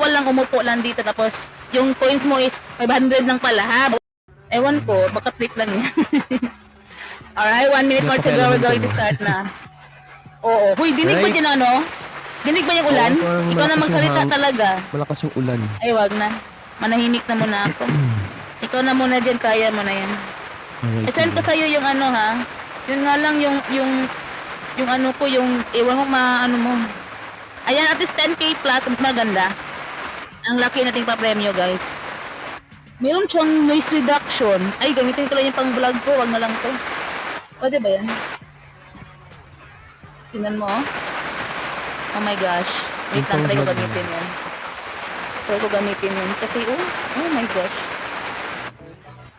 bawal lang umupo lang dito tapos yung coins mo is 500 lang pala ha. Ewan ko, baka trip lang yan. Alright, 1 minute more to go. We're going to start na. Oo. Huy, dinig ba Right. dyan ano? Dinig ba yung ulan? Oo, parang Ikaw na malakas magsalita yung talaga. Malakas yung ulan. Ay, wag na. Manahimik na muna ako. Ikaw na muna dyan, kaya mo na yan. Alright, I-send ko sige. sa'yo yung ano ha. Yun nga lang yung ano ko, yung iwan mo ano mo. Ayan, at least 10k plus, mas maganda. Ang laki nating pa-premyo, guys. Meron siyang noise reduction. Ay, gamitin ko lang yung pang-vlog ko. Wag na lang to. Pwede ba yan? Tingnan mo, oh. Oh my gosh. Wait lang, try ko gamitin yan. Try ko gamitin yun. Kasi, oh my gosh.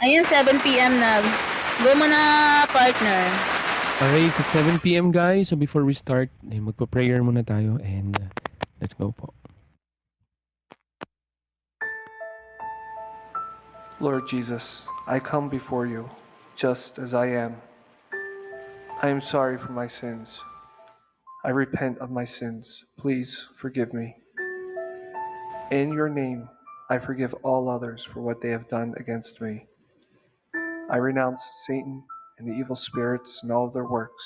Ayan, 7 p.m. na. Go mo na, partner. Alright, it's 7 p.m. guys. So before we start, magpa-prayer muna tayo and let's go po. Lord Jesus, I come before you just as I am. I am sorry for my sins. I repent of my sins. Please forgive me. In your name, I forgive all others for what they have done against me. I renounce Satan and the evil spirits and all of their works.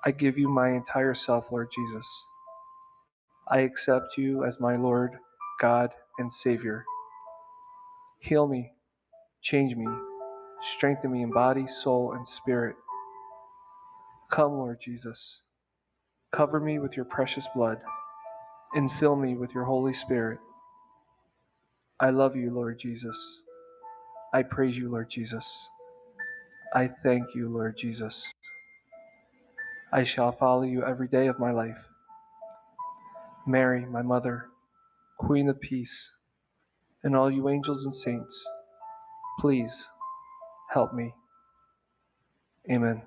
I give you my entire self, Lord Jesus. I accept you as my Lord, God, and Savior. Heal me, change me, strengthen me in body, soul, and spirit. Come, Lord Jesus. Cover me with your precious blood and fill me with your Holy Spirit. I love you, Lord Jesus. I praise you, Lord Jesus. I thank you, Lord Jesus. I shall follow you every day of my life. Mary, my mother, Queen of Peace, and all you angels and saints, please help me. Amen.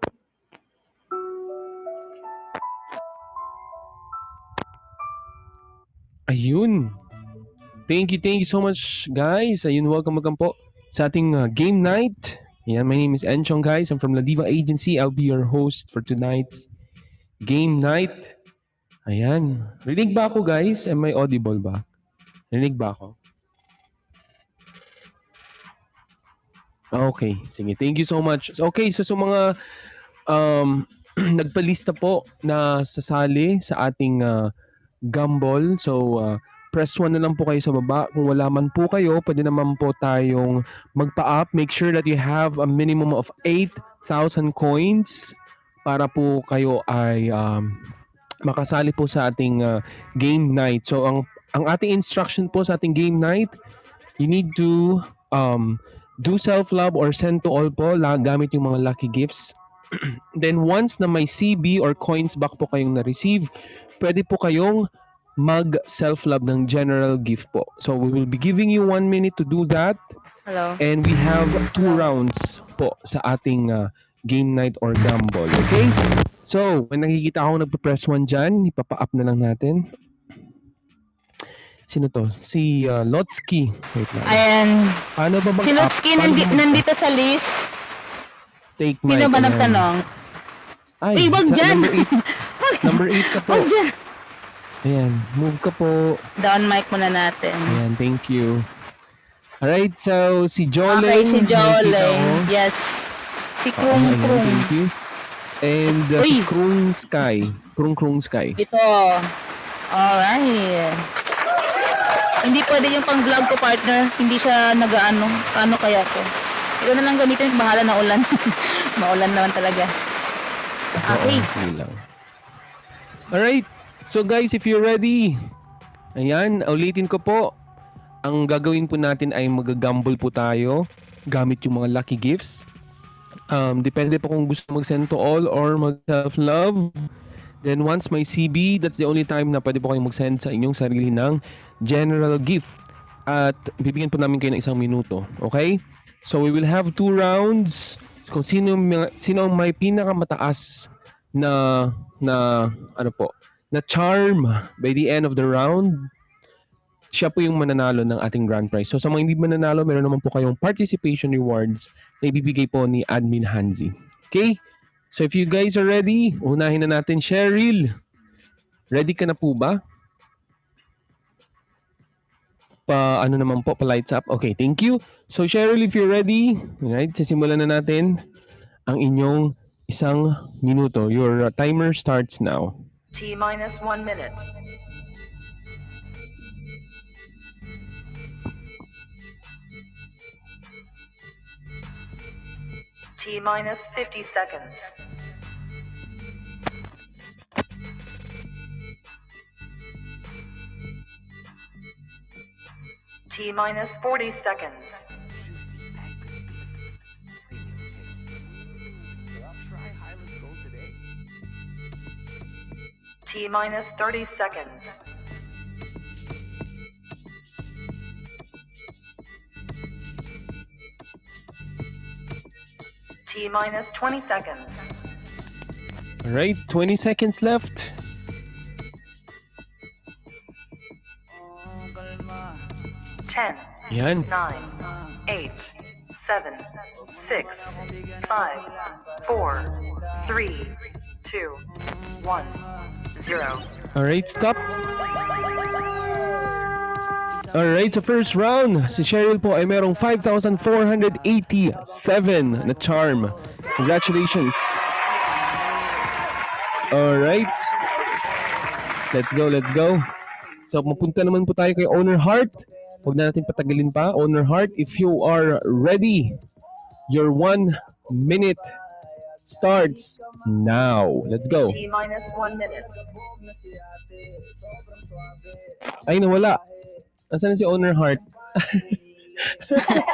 Ayun. Thank you so much guys. Ayun, welcome po sa ating game night. Ayan, my name is Enchong guys. I'm from La Diva Agency. I'll be your host for tonight's game night. Ayan. Rinig ba ako guys? Am I audible ba? Rinig ba ako? Okay, sige. Thank you so much. Okay, so mga nagpalista po na sasali sa ating Gumball. So, press 1 na lang po kayo sa baba. Kung wala man po kayo, pwede naman po tayong magpa-up. Make sure that you have a minimum of 8,000 coins para po kayo ay makasali po sa ating game night. So, ang ating instruction po sa ating game night, you need to do self-love or send to all po gamit yung mga lucky gifts. Then once na may CB or coins back po kayong na-receive, pwede po kayong mag-self-love ng general gift po. So we will be giving you 1 minute to do that. Hello. And we have 2 rounds po sa ating game night or gamble. Okay? So, when nakikita ako nagpa-press 1 dyan, ipapa-up na lang natin. Sino to? Si Lotsky. Wait lang. Ayan. Paano ba mag-up? Si Lutsky nandito sa list. Take Sino mic. ba Ayan. nagtanong? Ay, Wag dyan. Number 8 ka po. Wag dyan. Ayan, move ka po. Down mic muna natin. Ayan, thank you. Alright, so si Joleng. Okay, si nakikita Joleng. ko. Yes. Si Oo, Krung ayan, Krung. thank you. And si Uy. Krung Sky. Krung Sky. Ito. Alright. Hindi pwede yung pang-vlog ko, partner. Hindi siya nag-ano. Paano kaya to? Ikaw na lang gamitin. Bahala na ulan. Maulan naman talaga. Okay. Oo, sige lang. Alright, so guys, if you're ready, ayan, ulitin ko po. Ang gagawin po natin ay mag-gamble po tayo gamit yung mga lucky gifts. Depende po kung gusto mag-send to all or mag-self-love. Then once may CB, that's the only time na pwede po kayong mag-send sa inyong sarili ng general gift. At bibigyan po namin kayo ng 1 minuto. Okay? So we will have 2 rounds. Kung sino ang may pinakamataas na charm by the end of the round, siya po yung mananalo ng ating grand prize. So sa mga hindi mananalo, meron naman po kayong participation rewards na ibibigay po ni Admin Hanzi. Okay? So if you guys are ready, unahin na natin. Cheryl, ready ka na po ba? ano naman po, pa-lights up. Okay, thank you. So Cheryl, if you're ready, right, sisimulan na natin ang inyong 1 minuto. Your timer starts now. T minus 1 minute. T minus 50 seconds. T minus 40 seconds. T minus 30 seconds. T minus 20 seconds. All right, 20 seconds left. Ten, Yan. 9, 8, 7, 6, 5, 4, 3, 2, 1, 0. All right, stop. All right, sa first round, si Cheryl po ay merong 5,487 na charm. Congratulations. All right. Let's go, let's go. So, mapunta naman po tayo kay Owner Heart. Huwag na natin patagalin pa. Owner Heart, if you are ready, your 1 minute starts now. Let's go. T minus 1 minute. Ay, nawala. Nasaan na si Owner Heart?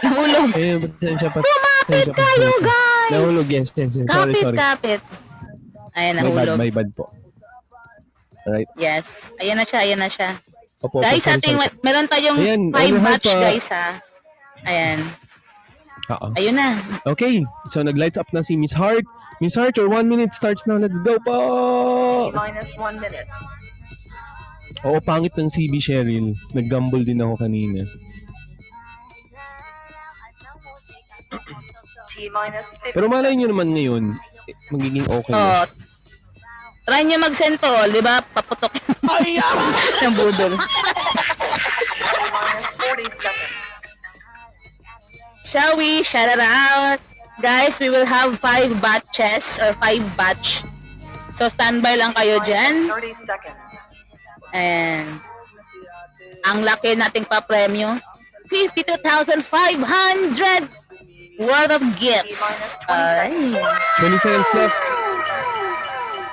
Nahulog. Ayun, pasensya pa. Kapit kayo, guys! Nahulog, yes. Sorry. Kapit. Ayan, nahulog. My bad po. Alright. Yes. Ayan na siya. Opo, Guys, sorry. meron tayong Ayan, 5 Owner Heart batch, pa. guys, ha. Ayan. Oo. Ayun na. Okay, so nag-lights up na si Miss Heart. Miss Heart, your 1 minute starts now. Let's go po! T minus 1 minute. Oo, pangit ng CB, Cheryl. Nag-gamble din ako kanina. T minus 50 Pero malay nyo naman ngayon, magiging okay Oh. na. Try nyo mag-sentol, di ba? Paputok ng budol. T minus 40 seconds. Shall we shout it out? Guys, we will have 5 batches or 5 batch. So, standby lang kayo dyan. 30 seconds. And ang laki nating pa-premyo, 52,500 worth of gifts. Ay. 20 seconds left.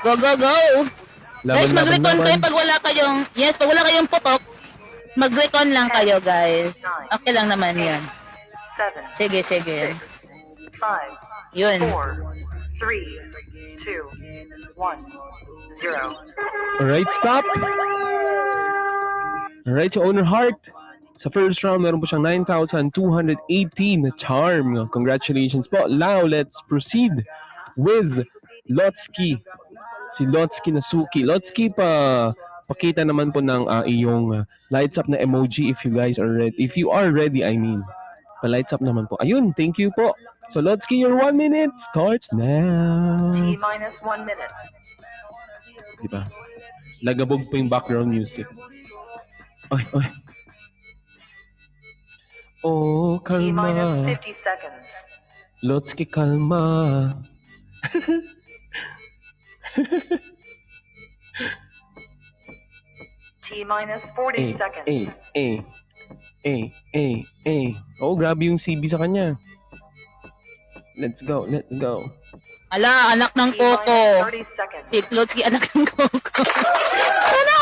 Go! Guys, mag-recon kayo laban. pag wala kayong putok. Mag-recon lang kayo, guys. Okay lang naman yan. 7, Sige. 5, Yun. 4, 3, 2, 1, 0. Alright, stop. Alright, so Owner Heart. Sa first round, meron po siyang 9,218 na charm. Congratulations po. Now, let's proceed with Lotsky. Si Lotsky na Suki. Lotsky, pakita naman po ng iyong lights up na emoji if you guys are ready. If you are ready, I mean. Pa-lights up naman po. Ayun, thank you po. So Lotsky, your 1 minute starts now. T minus 1 minute. Diba? Lagabog po yung background music. Oy. Oh, T minus kalma. 50 seconds. Lotsky, kalma. T minus 40 seconds. Oh, grabe yung CB sa kanya. Let's go. Ala, anak ng T Coco. minus 30 seconds. Si Klotsky, anak ng Coco. Ano?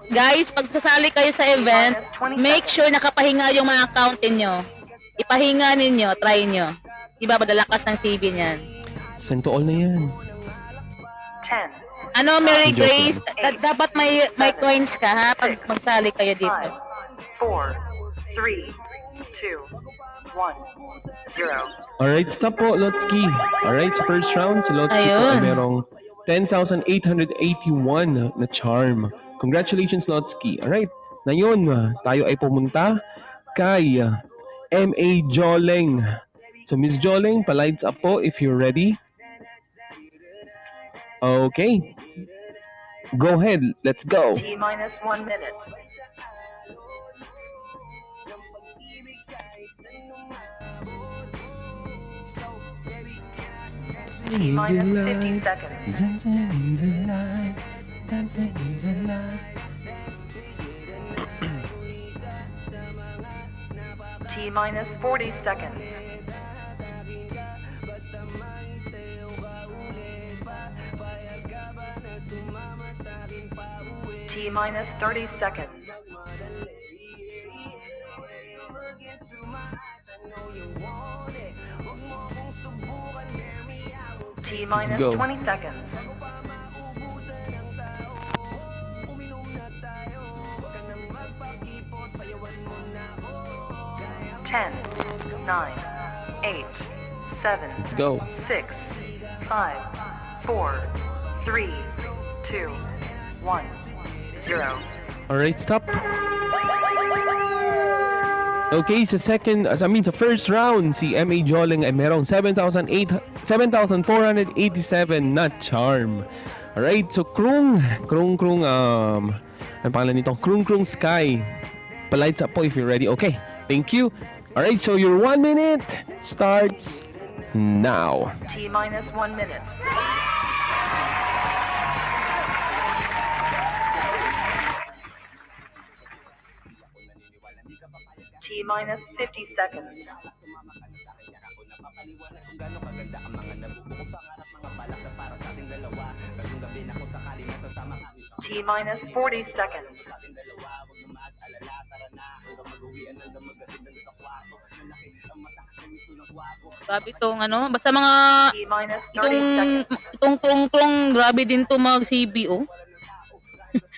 Guys, pag sasali kayo sa event, make sure nakapahinga yung mga account ninyo. Ipahinga ninyo, try nyo. Diba, madalakas ng CB niyan. Send to all na yan. 10, Ano, Mary Joke Grace, dapat may coins ka, ha? Pag magsali kayo dito. 5, 4, 3, 2, 1, 0. Alright, stop po, Lotsky. Alright, sa first round, si Lotsky po ay Ayun. merong 10,881 na charm. Congratulations, Lotsky. Alright, ngayon, tayo ay pumunta kay M.A. Joleng. So, Miss Joleng, pa-lights up po if you're ready. Okay. Go ahead. Let's go. T minus 1 minute. T minus 50 seconds. T minus 40 seconds. T minus 30 seconds. T minus go. 20 seconds. Ten, 9, 8, 7, Let's go. 6, 5, 4, 3, 2, 1, 0. Alright, stop. Okay, sa first round, si M.A. Joling ay merong 7,487 na charm. Alright, so Krung, ano pangalan nito? Krung Sky. Palights up po if you're ready. Okay, thank you. Alright, so your 1 minute starts now. T minus 1 minute. T minus 50 seconds. T minus 40 seconds. Grabe itong ano, basta mga T minus 30 seconds. itong krong grabe din to mag CBO.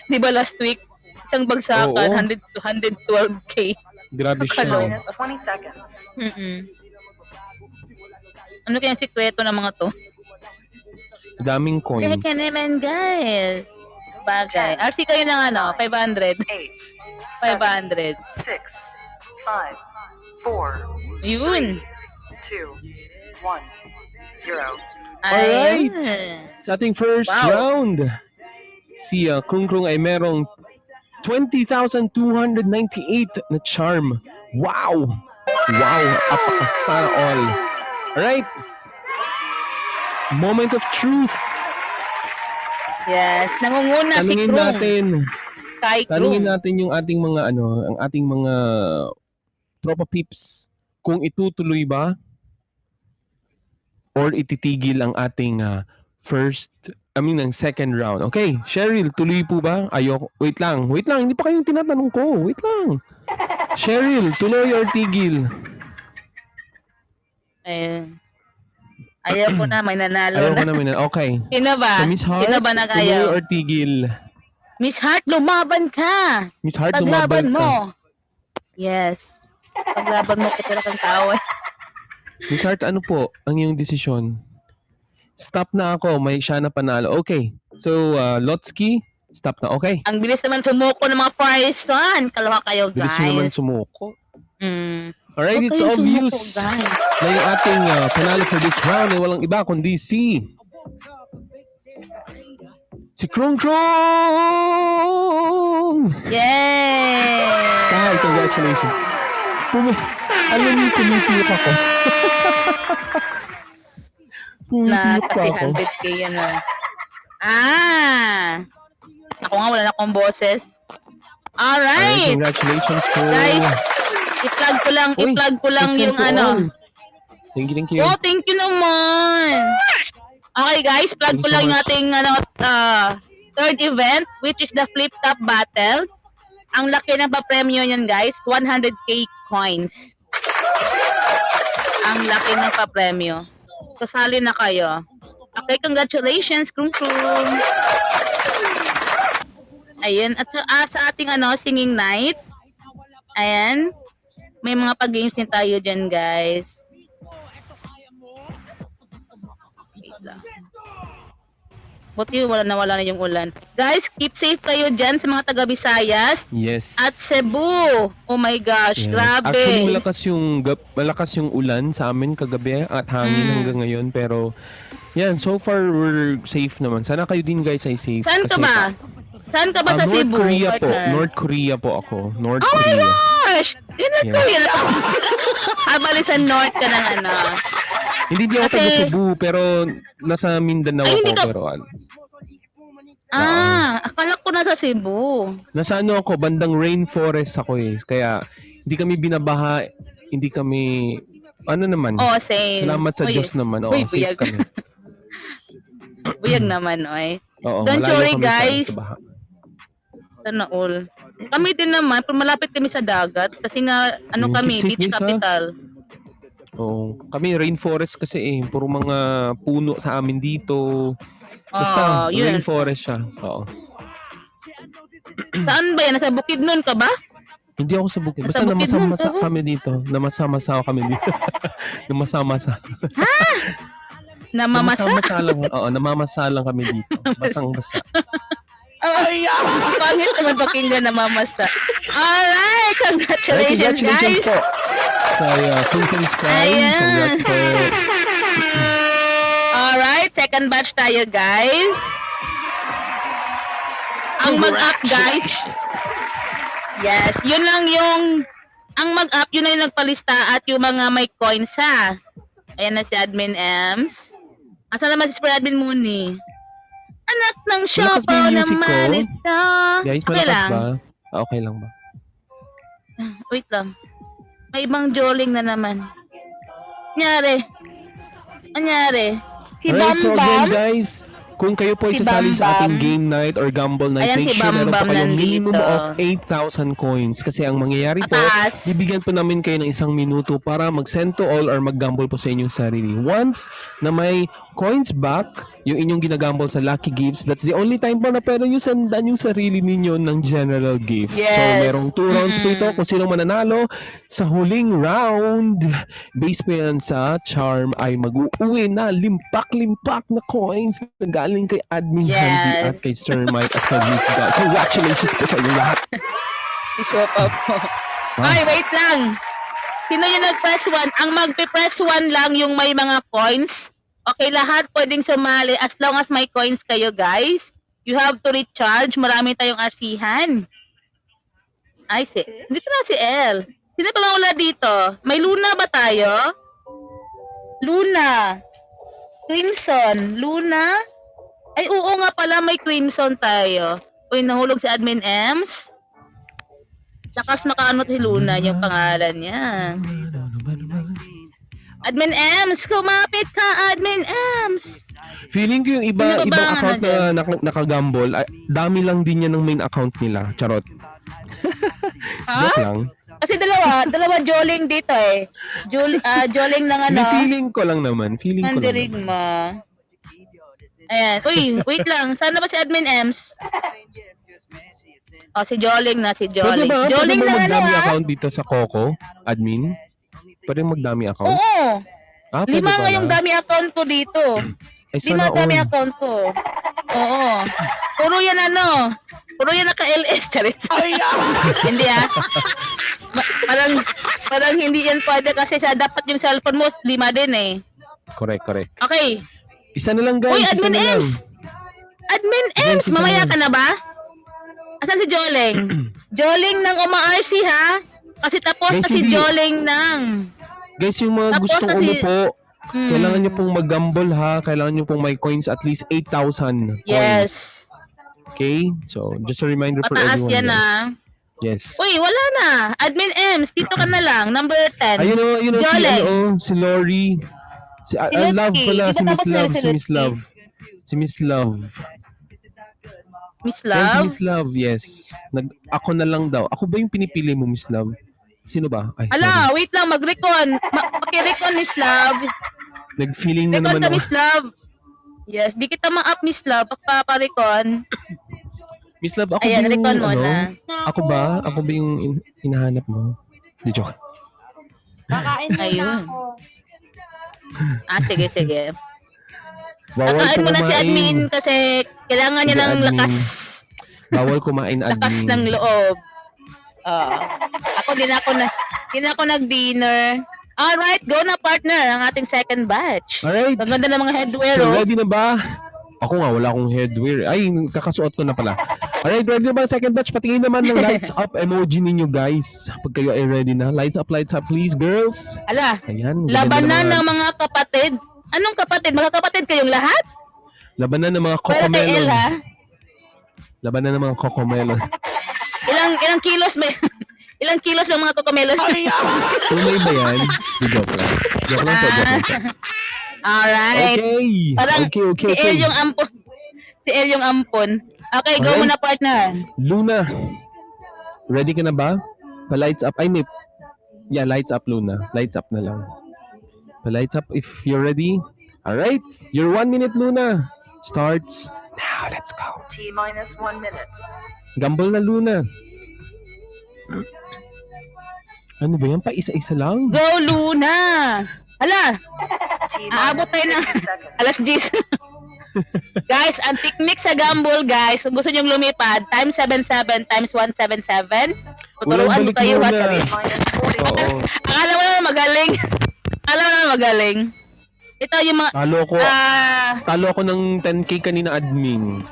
'Di ba last week isang bagsakan Oo. 100 to 112k. Grabe T siya. minus 20 seconds. Ano kaya ang sikreto ng mga to? Daming coins. Teka naman guys. Bagay. RC kayo ng ano, 500. 8, 500. 6, 5, 4, Yun. 2, 1, 0. Alright. Ayun. Sa ating first Wow. round, si Krung ay merong 20,298 na charm. Wow! Wow! Apakasana all. Alright. Moment of truth. Yes, nangunguna si Tanungin Krung. natin. Sky Tanungin Krung. natin yung ating mga ang ating mga tropa peeps kung itutuloy ba or ititigil ang ating ang second round. Okay, Cheryl, tuloy po ba? Wait lang, hindi pa kayong tinatanong ko. Wait lang. Cheryl, tuloy or tigil? Ayun. Ayaw ko na, may nanalo Ayaw na. ko namin. Okay. Sino ba? So, Miss Hart, Sino ba tuloy nag-ayaw? or tigil? Miss Hart, lumaban ka! Miss Hart, Paglaban lumabal mo! ka. Yes. Paglaban mo, kitira kang tao. Miss Hart, ano po ang iyong desisyon? Stop na ako. May siya na panalo. Okay. So, Lotsky, stop na. Okay. Ang bilis naman sumuko ng mga prize one. Kalawa kayo, Bilis nyo naman guys. sumuko. Mm. Alright, Huwag it's kayong obvious sumuko, guys. na yung ating panalo for this round ay walang iba kundi si Krung Krung! Yay! Sky, congratulations. Alam niyo, tumitiyak ako. Na Tumitiyak kasi ako. 100k yan o. Ako nga, wala na akong boses. Alright, Alright! congratulations po. Guys, i-plug ko lang Uy, yung thank you ano. all. Thank you. Oh, thank you naman. Okay guys, plug Thank ko you so lang yung much. ating third event, which is the Flip Top Battle. Ang laki ng papremyo niyan guys, 100k coins. Ang laki ng papremyo. Kasali na kayo. Okay, congratulations, Krung Krung. Ayan, at sa ating singing night, ayan, may mga pag-games din tayo dyan, guys. Wait lang. Buti wala na yung ulan. Guys, keep safe kayo dyan sa mga taga Visayas Yes. at Cebu. Oh my gosh, Yes. grabe. Actually, malakas yung ulan sa amin kagabi at hangin Mm. hanggang ngayon. Pero, yan, so far, we're safe naman. Sana kayo din, guys, ay safe. Saan ka Kasi- ba? Saan ka ba sa North Cebu, Korea po. partner? North Korea po ako. North Oh my Korea. gosh! Yun na Yes. Korea na. Bali sa North ka ng ano. Hindi ako Kasi- taga Cebu, pero nasa Mindanao Ay, ako. hindi ka- Pero, Akala ko nasa Cebu. nasa ano ako, bandang rainforest ako eh. Kaya, hindi kami binabaha, hindi kami, ano naman, Oh, same. salamat sa Uy, Diyos naman. Oo, uy, safe buyag. kami. Buyag naman, oy. Oo, Don't malayo worry, kami sa- guys. sa baha. Sana all. Kami din naman, pero malapit kami sa dagat. Kasi nga, ano kami, Safe beach guys, ha? capital. Oo, kami rainforest kasi eh. Puro mga puno sa amin dito. Basta, Yun. rainforest siya. Oo. Saan ba yan? Nasa Bukidnon ka ba? Hindi ako sa bukid. Nasa Basta bukid namasa-masa nun, kami dito. Namasa-masa kami dito. namasa-masa. Namamasa? Namasa lang. Oo, namamasa lang kami dito. Basang-basa. Ay, pangit naman pakinggan namamasa. Alright, congratulations, guys. po. Kaya, Quinton's Crime. Ayan. Congrats po. Alright, second batch tayo, guys. Ang mag-up, guys. Yes, yun lang yung ang mag-up, yun na yung nagpalista at yung mga may coins, ha. Ayan na si Admin Ems. Asan naman si Super Admin Mooney? Anak ng Malakas shopper ba yung music naman ko? ito. Guys, Okay malakas lang. ba? Okay lang ba? Wait lang. May ibang joling na naman. Anyari? Si Alright, so Bam again Bam? guys, kung kayo po ay Si sasali Bam sa ating Bam. game night or gamble night, Ayan, make si sure Bam meron Bam po kayong minimum nandito. of 8,000 coins. Kasi ang mangyayari po, Mataas. bibigyan po namin kayo ng 1 minuto para mag-send to all or mag-gamble po sa inyong sarili. Once na may coins back, yung inyong ginagamble sa Lucky Gifts, that's the only time po na pwede nyo sendan yung sarili ninyo ng general gift. So, Yes. merong 2 rounds po ito. Kung sino mananalo sa huling round, base po yan sa charm, ay mag-uwi na limpak-limpak na coins na galing kay Admin Yes. Handy at kay Sir Mike at kay Miss God. Congratulations po sa inyo lahat. I-show up po. Ay, wait lang. Sino yung nag-press 1? Ang magpe-press 1 lang yung may mga coins. Okay, lahat pwedeng sumali as long as may coins kayo, guys. You have to recharge. Marami tayong RC-han. Ay, dito na si El. Sino pa wala dito? May Luna ba tayo? Luna. Crimson. Luna? Ay, oo nga pala, may Crimson tayo. Uy, nahulog si Admin Ems. Lakas makaano si Luna yung pangalan niya. Admin Ems, kumapit ka, Admin Ems. Feeling ko yung Ano ba ibang ang account ano na nakagambol, dami lang din yan ng main account nila. Charot. Ha? Joke lang. Kasi dalawa joling dito eh. Joling ng ano, Hindi, feeling ko lang naman. Feeling ko lang naman. nandirigma. Ayan. Uy, wait lang. Sana ba si Admin Ems? Oh, si Joling na, si Pwede Joling. ba? Joling Pwede ba na ano magdami ha? account dito sa Coco? Admin? Pwede magdami account? Oo. Pwede 5 nga pala. yung dami account ko dito. Ay, 5 sana dami all. account ko. Oo. Puro yan ano. Puro yan naka-LS, charis. Hindi ah. Parang hindi yan pwede kasi sa dapat yung cellphone mo 5 din eh. Correct. Okay. Isa na lang guys. Uy, isa Admin na lang. Ems! Admin Ems, isa mamaya lang. ka na ba? Asan si Joling? Joling ng Uma-RC ha? Kasi tapos Guys, na si hindi. Joling ng... Guys, yung mga Tapos gustong na si- umupo, Hmm. kailangan nyo pong mag-gamble ha. Kailangan nyo pong may coins at least 8,000 coins. Yes. Okay? So, just a reminder for Mataas everyone. yan guys. ah. Yes. Uy, wala na. Admin Ems, dito ka na lang. Number 10. Ayun o, si, Joleng. si Lori. Si Love Lutsky. pala, Di ba si Miss tapos na Love, si si Miss Lutsky? Love. Si Miss Love. Miss Yan, si Love? Miss Love, yes. Ako na lang daw. Ako ba yung pinipili mo, Miss Love? Sino ba? Ay, Ala, wait lang. Mag-recon. Paki-recon, Miss Love. sorry. Nag-feeling na Recon naman ka, ako. Miss Love. Yes, di kita ma-up, Miss Love. Pagpaparecon. Miss Love, ako Ayan, ba yung, recon mo na. Ako ba? Ako ba yung hinahanap mo? Di joke. Kakain muna Ayun. ako. Sige. Bawal Kakain muna si kumain. admin kasi kailangan niya Sige, ng admin. lakas. Bawal kumain, Lakas admin. ng loob. Ako din ako nag-dinner. Alright, go na partner, ang ating second batch. Alright. Ang ganda ng mga headwear, So, oh. ready na ba? Ako nga, wala akong headwear. Ay, kakasuot ko na pala. Alright, ready na ba? Second batch, patingin naman ng lights up emoji ninyo, guys. Pag kayo ay ready na. Lights up, please, girls. Ala, Ayan. ganda labanan ng ng mga kapatid. Anong kapatid? Mga kapatid kayong lahat? Labanan ng mga Para kay El, cocomelon. ha? Labanan ng mga cocomelon. Ilang kilos ba? Ilang kilos ba mga kokomelon? Tunay ba yan? Di joke lang. Joke lang po, joke lang. Alright. Okay. Parang Okay. si El yung ampon. Si El yung ampon. Okay, go Alright. muna partner. Luna. Ready ka na ba? Pa-lights up. Ay, Nip. Yeah, lights up, Luna. Lights up na lang. Pa-lights up if you're ready. Alright. Your 1 minute, Luna. Starts now. Let's go. T minus 1 minute. Gamble na, Luna. Ano ba yan? Pa isa-isa lang? Go Luna. Hala, T aabot minus tayo ng 60 seconds. alas 10. Guys, ang technique sa gamble, guys, kung gusto nyong lumipad, times 77 times 177. Tuturuan ko Walang balik kayo, ha, muna. Charis. Minus 40 Oo. Akala mo naman magaling. Akala mo naman magaling. Ito yung mga, talo Ako ng 10k kanina, admin.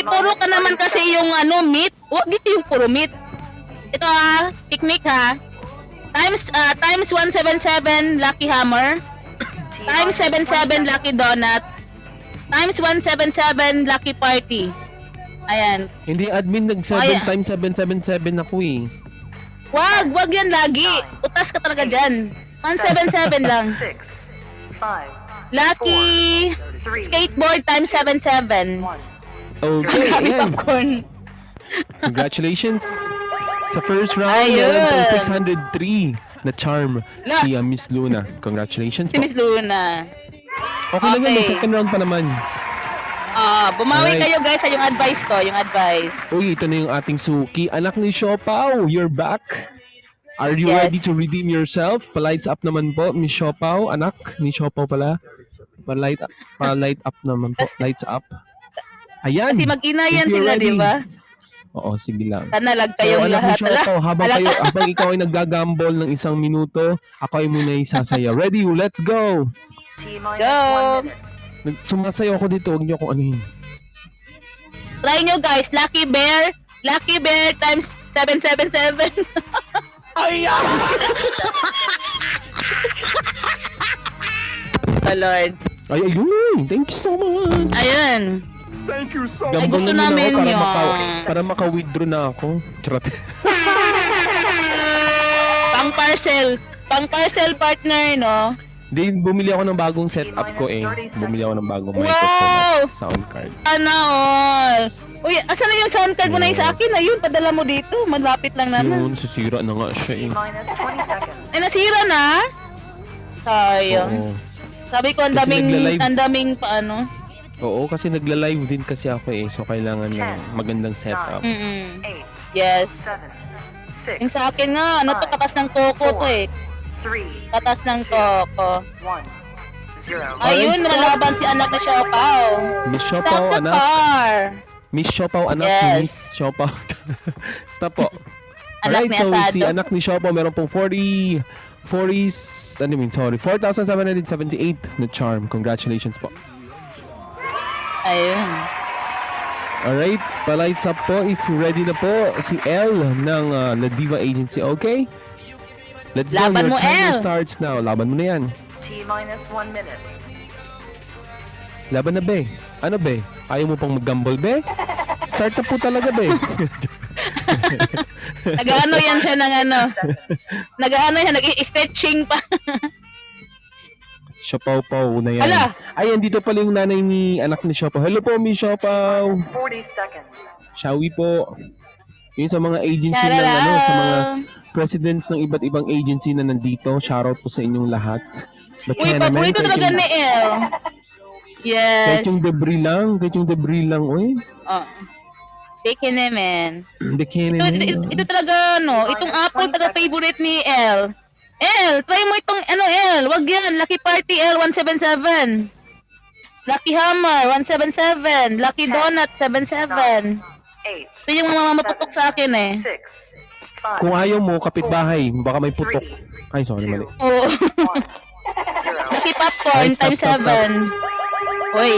puro ka naman kasi yung meat. Huwag dito yung puro meat. Ito technique ha. Times 177 lucky hammer. T Times minus 77 lucky donut. Times 177 lucky party. Ayan. Hindi, admin, nag 7 Ay. times 777 ako eh. Wag yan lagi. Utas ka talaga dyan. 177 lang. 6, 5, Lucky 3, skateboard times 77. 1. Okay, Kami ayan. popcorn. Congratulations. Sa first round, Ayun. meron pong 603 na charm La. si Miss Luna. Congratulations Si po. Miss Luna. Okay lang yan, may Okay. second round pa naman. Bumawi Alright. kayo guys sa yung advice ko, yung advice. Uy, ito na yung ating Suki. Anak ni Siopaw, you're back. Are you Yes. ready to redeem yourself? Pa-lights up naman po, Miss Siopaw. Anak ni Siopaw pala. Pa-light up naman po. Lights up. Ayan. Kasi mag-inayan If you're sila, ready. di ba? Oo, sige lang. Sana lag kayong anak lahat. ni Siopaw, habang Ala. ikaw ay naggagambol ng 1 minuto, ako ay muna isasaya. Ready? Let's go! T minus Go. 1 minute. Sumasayaw ako dito, huwag niyo akong anuhin. Try nyo guys, Lucky Bear times 777. Oh Lord. Ay, ayun! Thank you so much! Ayun. Ay, Gambol gusto na muna namin ako yun. para maka-withdraw na ako. Charot. Pang parcel partner, no? Hindi, bumili ako ng bagong setup ko eh. Bumili ako ng bagong microphone Wow! at sound card. Sana all. Uy, asan na yung sound card mo na yung sa akin? Ayun, padala mo dito. Malapit lang naman. Yun, sisira na nga siya T eh. minus 20 seconds. Ay, nasira na? Sayang. Oo. Sabi ko, ang Kasi daming paano. Oo, kasi nagla-live din kasi ako eh. So, kailangan ng magandang setup. Mm-mm. 8, Yes. 7, Yung 6, sa akin nga, ano to, katas ng koko to eh. 3, Katas ng koko. 1, 0. Ayun, nalaban si anak na Siopaw. Miss Stop Siopaw, the anak. car. Miss Siopaw, anak. Yes. Miss Siopaw. Stop po. Anak Alright, ni so Asado. si anak ni Siopaw, meron pong 4,778 na charm. Congratulations po. Ayun. Alright, pa-lights up po if ready na po si El ng La Diva Agency, okay? Let's Laban mo, go, your timer El! starts now. Laban mo na yan. T minus 1 minute. Laban na, be. Ano, be? Ayaw mo pang mag-gamble, be? Start na po talaga, be. Nag-ano yan siya ng ano. Nag-ano yan, nag-stretching pa. Siopaw-paw na yan. Ala! Ay, andito pala yung nanay ni anak ni Siopaw. Hello po, Miss Siopaw. 40 seconds. Shawi po. Yun sa mga agency ng ano, sa mga presidents ng iba't ibang agency na nandito. Shoutout po sa inyong lahat. But Uy, Kenamen, paborito kahit talaga yung- ni El. Kahit Yes. yung debris lang, uy. Oh. Taken naman. The Ito, Kenamen. ito talaga, no? Itong apple, taga-favorite ni El. El, try mo itong, El. Wag yan. Lucky Party L177. Lucky Hammer, 177. Lucky Donut, 77. 8, Ito yung mga maputok sa akin eh. 6, 5, Kung ayaw mo, kapitbahay, baka may putok. 3, Ay, sorry, mali. Oo. 1, 0. Lucky Popcorn, Alright, stop, times stop, stop. 7. Uy,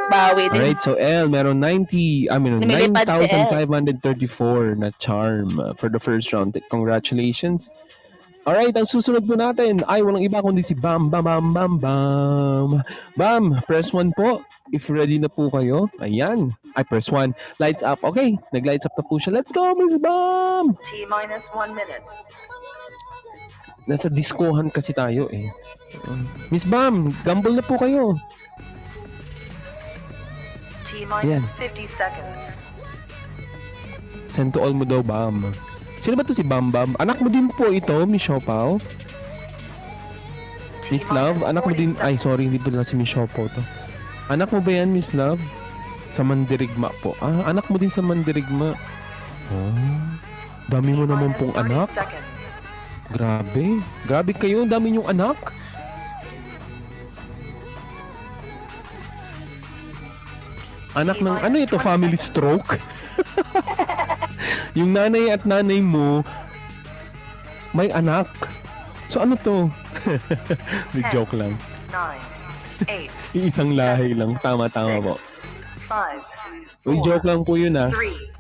bawi din. Alright, so L, meron Lumilipad si L. 9,534 na charm for the first round. Congratulations. Alright, ang susunod po natin ay walang iba kundi si Bam Bam Bam Bam Bam. Bam, press 1 po. If ready na po kayo. Ayan. Ay, press 1. Lights up. Okay, nag-lights up na po siya. Let's go, Miss Bam! T minus 1 minute. Nasa diskohan kasi tayo eh. Miss Bam, gamble na po kayo. T Ayan. minus 50 seconds. Send to all mo daw, Bam. Sino ba to si Bam Bam? Anak mo din po ito, Miss Siopaw? Miss Love? Anak mo din... Ay, sorry, hindi po na si Miss Siopaw to. Anak mo ba yan, Miss Love? Sa Mandirigma po. Ah, anak mo din sa Mandirigma. Oh, dami mo naman pong anak. Grabe. Grabe kayo, dami niyong anak. Anak ng... Ano ito? Family stroke? Yung nanay at nanay mo may anak. So ano to? Di joke lang. 9, 8, Iisang lahi lang. Tama po. 5, Uy, joke lang po yun 3,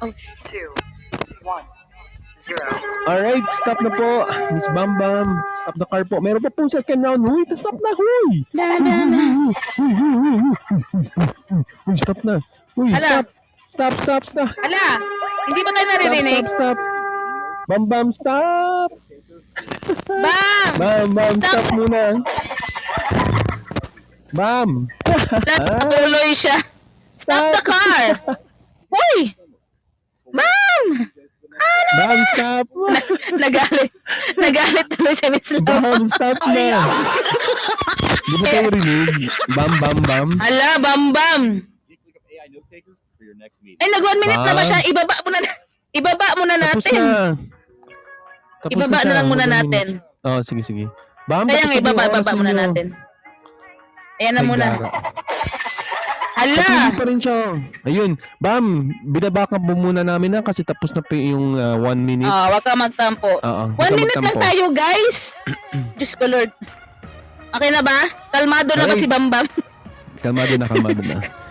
Oh. 2, 1, 0. Alright, stop na po. Miss Bam Bam. Stop the car po. Meron pa po second round. Huy, stop na. Huy! Huy, stop na. Huy, Ala. stop. Stop. Ala, hindi ba tayo naririnig? Stop. Bam Bam, stop. Bam! Bam Bam, Stop. stop muna. Bam. Tuloy siya. Stop the car! Uy! Bam! Bam, stop. Nagalit. Nagalit tuloy si Miss Love. Bam, stop na. Di ba tayo rinig? Bam, bam, bam. Ala, Bam Bam! Ay, nag 1 minute na ba siya? Ibaba muna Tapos natin. na. Tapos Ibaba siya. na lang muna 1 minute. natin. Oo, sige. Bam, Kaya nga, tapos na yung ibaba oras muna ninyo. natin. Ayan na Ay, muna. gara. Hala! Patuloy pa rin siya. Ayun. Bam, binabackup mo muna namin na kasi tapos na po yung 1 minute. Wag ka magtampo. Oo. 1 minute lang tayo, guys! Diyos ko, Lord. Okay na ba? Kalmado na ba Alright. si Bam Bam? Kalmado na.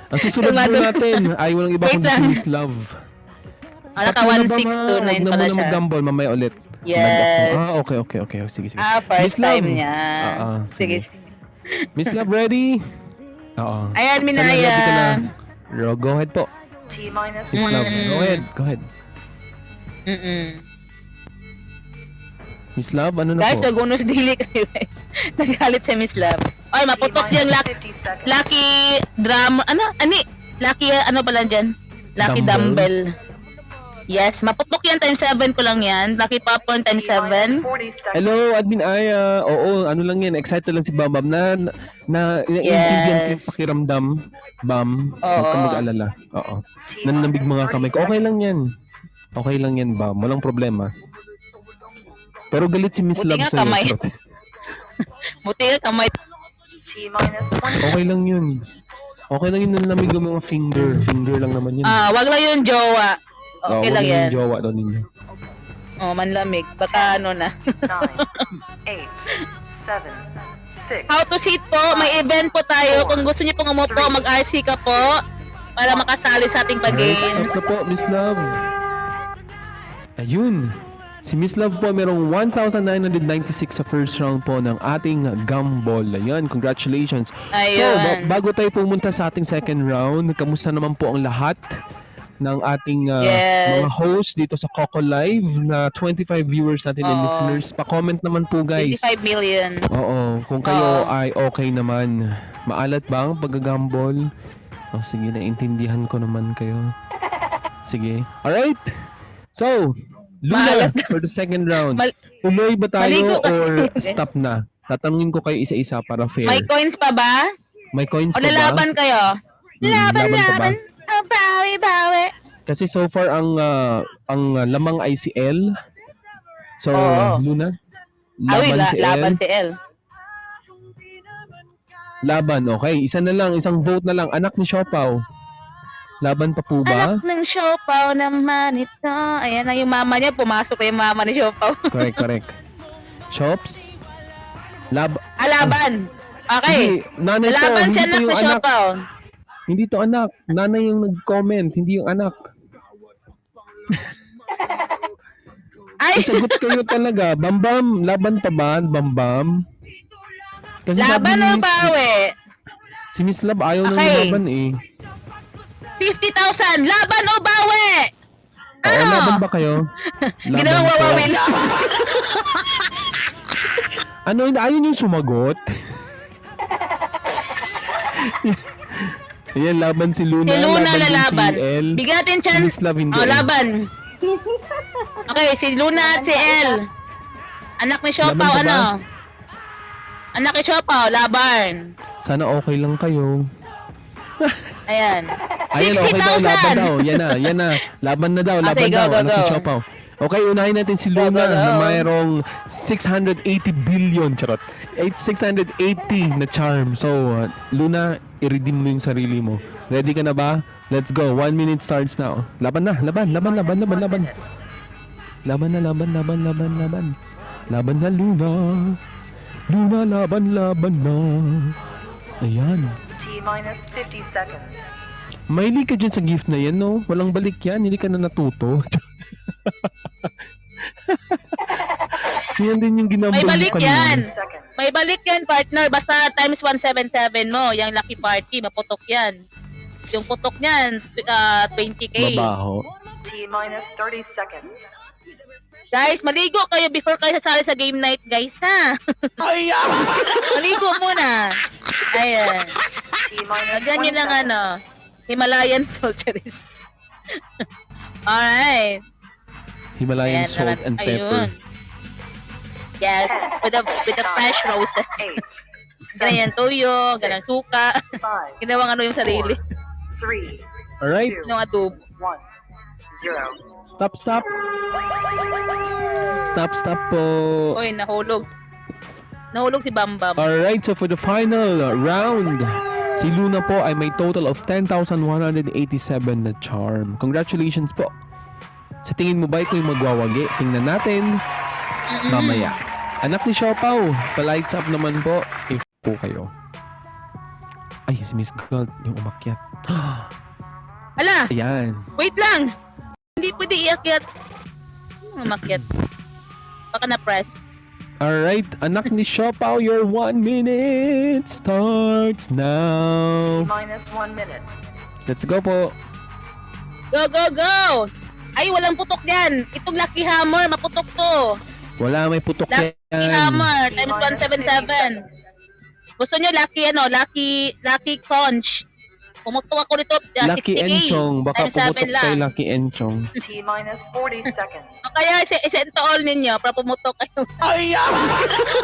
Ang susunod po Kalmado. natin ay walang iba Wait kundi si lang. Miss Love. Naka 1629 Huwag na pala muna siya. mag-gamble, mamaya ulit. Yes. Okay. Sige. First Miss Love. time niya. Sige. Sige. Miss Love, ready? Oo. Ayan, Sana Minayan. ready ka na. Go ahead po. T minus Miss 1 Love, minute. go ahead. Mm-mm. Miss Love, ano na Guys, po? nagunos dili kayo. Nagalit si Miss Love. Ay, maputok T yung minus lucky, 50 seconds. lucky drum. Lucky, ano pala dyan? Lucky Dumbbell? dumbbell. Yes, maputok yan times 7 ko lang yan. Lucky popcorn times T minus 7. 40 seconds. Hello, Admin Aya. Oo, ano lang yan. Excited lang si Bam Bam na intindihan ko yung Yes. pakiramdam. Bam, huwag Oo. kang mag-alala. Oo. T Nanambig minus mga 30 kamay ko. Okay seconds. lang yan. Okay lang yan, Bam. Walang problema. Pero galit si Miss Buti Love nga sa'yo. kamay. Charot. Buti nga kamay. T minus 1 Okay lang yun. Okay lang yun nanlamig yung mga finger. Finger lang naman yun. Wag lang yung jowa. Okay lang wala yan. yung jowa daw ninyo. Manlamig. Baka ano na. 9, 8, 7, 6. How to seat po. May event po tayo. Kung gusto niyo pong umupo, mag-RC ka po. Para makasali sa ating pag-games. Stop na po, Miss Love. Ayun. Si Miss Love po merong 1,996 sa first round po ng ating gumball. Ayan, congratulations. So, Ayun. bago tayo pumunta sa ating second round, kamusta naman po ang lahat ng ating Yes. mga hosts dito sa Coco Live na 25 viewers natin and Oo. listeners. Pa-comment naman po, guys. 25 million. Oo, kung kayo Oo. ay okay naman. Maalat ba ang pag-gambol? Oh, sige, naintindihan ko naman kayo. Sige. Alright. So, Luna, Maalat. for the second round. Mal- Tuloy ba tayo Maligo kasi. or stop na? Tatanungin ko kayo isa-isa para fair. May coins pa ba? May coins O pa ba? lalaban kayo? Laban pa ba? Bawi. Kasi so far ang lamang ay si L. So, Oo. Luna, Awi, laban si L. laban si L. Laban, okay. Isa na lang, isang vote na lang. Anak ni Siopaw. Laban pa po ba? Anak ng Siopaw naman ito. Ayan na yung mama niya. Pumasok na yung mama ni Siopaw. Correct. Shops? Alaban. Okay. Hindi, nanay to. Laban si Hindi to anak yung ni anak. Siopaw. Hindi to anak. Nanay yung nag-comment, hindi yung anak. Ay, Sagot kayo talaga. Bambam, laban pa ba? Bambam? Kasi sabi laban ni o Miss- bawi? Si Miss Love ayaw nang Okay. laban eh. 50,000. Laban o bawi? Oo, Ano? laban ba kayo? Ginawang po. wawawin. Ano, ayaw yung sumagot? Ayan, laban si Luna. Si Luna din lalaban. Si El. Bigyan natin Si chance. Miss Love hindi. Oh, laban. Okay, si Luna at si El. Anak ni Siopaw, Laban pa ba? ano? Anak ni Siopaw, laban. Sana okay lang kayo. Ayan. Ayan, okay daw, laban daw. 60,000. Yan na. Laban na daw, laban sige, daw. go, Anak ni go. Siopaw. Okay, unahin natin si Go, Luna go, go. na mayroong 680 billion, charot. 680 na charm. So, Luna, i-redeem mo yung sarili mo. Ready ka na ba? Let's go. 1 minute starts now. Laban na, laban. Laban na, laban na, laban. Laban na, Luna. Luna, laban na. Ayan. T minus 50 seconds. Mahilig ka dyan sa gift na yan, no? Walang balik yan. Hindi ka na natuto. Yan din yung ginambol May mo balik kanina. yan. Seconds. May balik yan, partner. Basta times 177 mo. Yung lucky party, maputok yan. Yung putok niyan, 20K. Mabaho. T minus 30 seconds. Guys, maligo kayo before kayo sasali sa game night, guys, ha? Maligo muna. Ayan. T minus Lagyan nyo 20 ng seconds. ano, Himalayan salt cherries. Alright. Himalayan Ayan salt naman. and pepper. Ayun. Yes, with the fresh roses. 8, Ganyan tuyo, ganyan suka. 5, Ginawang ano yung sarili. 3, Alright. 2, Ginawang adobo. 1, 0. Stop. Stop po. Oy, nahulog. Nahulog si Bambam. Alright, so for the final round, si Luna po ay may total of 10,187 na charm. Congratulations po. Sa tingin mo ba ito yung magwawagi? Tingnan natin mamaya. Anak ni Siopaw, pa-lights up naman po if po kayo. Ay, si Miss Gold, yung umakyat. Ala, Ayan. wait lang. Hindi pwede iakyat. Umakyat. Baka na-press. Alright, anak ni Siopaw, your 1 minute starts T now. minus 1 minute. Let's go po. Go, go, go! Ay, walang putok yan. Itong Lucky Hammer, maputok to. Wala, may putok Lucky yan. Hammer, T times minus 177. 50 seconds. Gusto nyo lucky conch. Pumutok ako nito, Lucky 60K. Enchong. Baka Times 7 pumutok lang. kay Lucky Enchong. T minus 40 seconds. O kaya isend to all ninyo para pumutok kayo.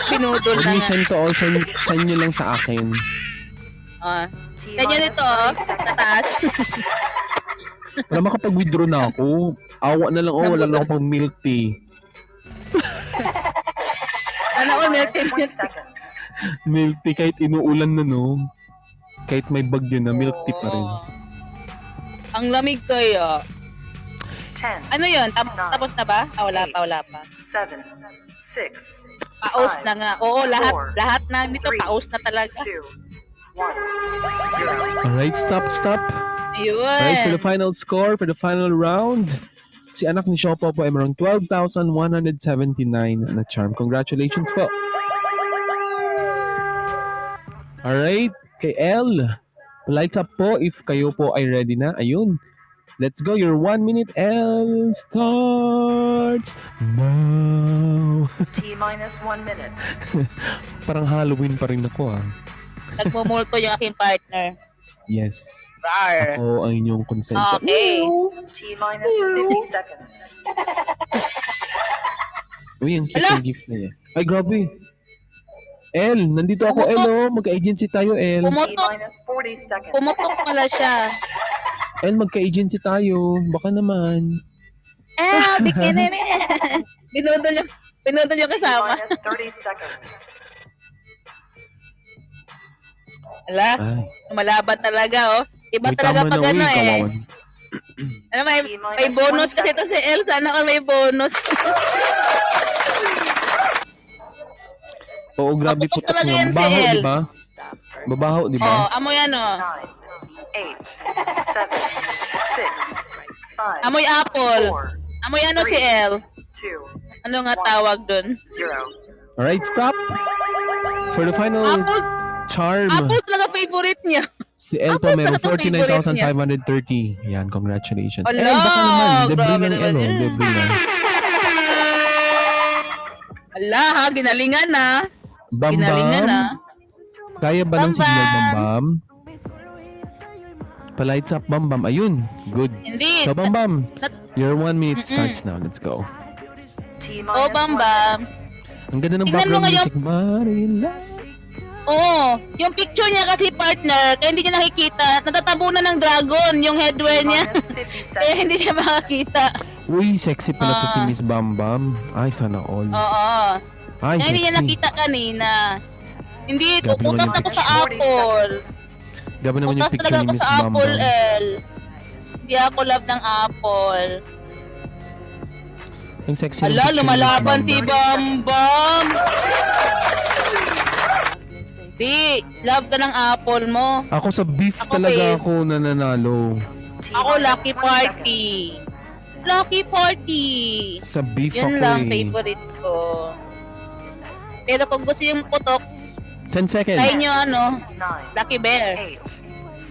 Binudol Huwag na niyo nga. send to all, send niyo lang sa akin. Ah. T Ganyan minus nito, oh. 30 seconds. Sa taas. Para makapag-withdraw na ako. Awa na lang, wala lang ako pang milk tea. Ano ko, milk tea, 20 milk tea. seconds. Milk tea kahit inuulan na, no? Kahit may bagyo na, milk tea pa rin. Oo. Ang lamig kayo. 10, Ano yun? Tapos na ba? Ah, wala pa. 7, 6, Paus na nga. Oo, lahat Four, na nito three, paus na talaga. 2, 1, 0. Alright, stop. Alright, for the Ayun. final score, for the final round, si anak ni Siopaw po ay mayroong 12,179 na charm. Congratulations po. Alright, kay L, lights up po if kayo po ay ready na. Ayun. Let's go. Your 1 minute L starts now. T minus 1 minute. Parang Halloween pa rin ako, ah. Nagmumulto yung aking partner. Yes. Rar. Ako ang inyong consent. Okay. T minus 50 seconds. Uy, ang cute Ala! ng gift na yan. Ay, grabe. El, nandito ako, El, oh. Magka-agency tayo, El. T Pumutok. minus 40 seconds. Pumutok pala siya. El, magka-agency tayo. Baka naman. Ah, bikini na. Binudol yung T kasama. minus 30 seconds. Ala, Ay, malaban talaga, oh. Iba may talaga tama pag na, ano uy, eh. kawawan. Ano, may bonus kasi ito si El. Sana all may bonus. Oo, grabe Paputok putok talaga nga. yan si Babaho, El. di ba? Babaho, di Oh, ba? amoy ano? 9, 8, 7, 6, 5, Amoy apple. 4, Amoy ano si El? 2, Ano nga tawag dun? 0. Alright, stop. For the final Apple. charm, Apple talaga favorite niya. si El po Apple meron talaga favorite niya. 49,530. Yan, congratulations. Ala, El, baka naman. Libre grabe lang, naman El. Oh. yun. Libre lang. Ala ha, ginalingan na. Bam Ginalingan na. Bam. Kaya ba ng Bam signal, Bam. Bam Bam? Pa-lights up, Bam Bam. Ayun, good. Hindi. So, Bam Bam, nat- your 1 minute Mm-mm. starts now. Let's go. Oh, Bam Bam. Ang ganda ng Tingnan mo background ngayon. music, Marila. Oo, yung picture niya kasi partner, kaya hindi niya nakikita. Natatabunan ng dragon yung headwear niya. Kaya hindi siya makakita. Uy, sexy pala to si Ah. Miss Bam Bam. Ay, sana all. Oo. Ay, Kaya hindi niya sexy. nakita kanina. Hindi, Grabe naman utas yung ako sa picture. apple. Grabe naman yung Utas picture talaga ni ako Miss sa Bam apple, Bam. El. Hindi ako love ng apple. Ang sexy ng Ala, picture ni Miss lumalaban Bam si Bam. Bam Bam. Di, love ka ng apple mo. Ako sa beef Ako, talaga babe. ako nananalo. Ako, lucky party. Lucky party. Sa beef Yun ako lang, eh. favorite ko. Pero kung gusto yung putok, 10 seconds. try nyo ano, 9, Lucky Bear. 8,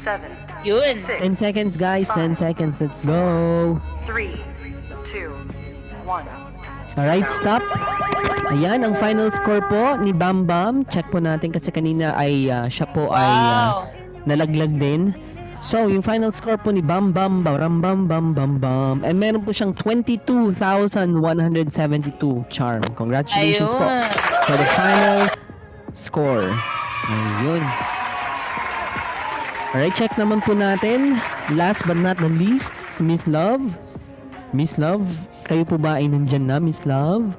7, Yun. 6, 10 seconds, guys. 10 seconds. Let's go. 3, 2, 1. Alright, stop. Ayan, ang final score po ni Bam Bam. Check po natin kasi kanina ay siya po ay Wow. nalaglag din. So, yung final score po ni Bam Bam Bam Bam Bam Bam Bam. And meron po siyang 22,172 charm. Congratulations po Ayun. for the final score. Ayun. Alright, check naman po natin. Last but not the least, si Miss Love. Miss Love, kayo po ba ay nandyan na, Miss Love?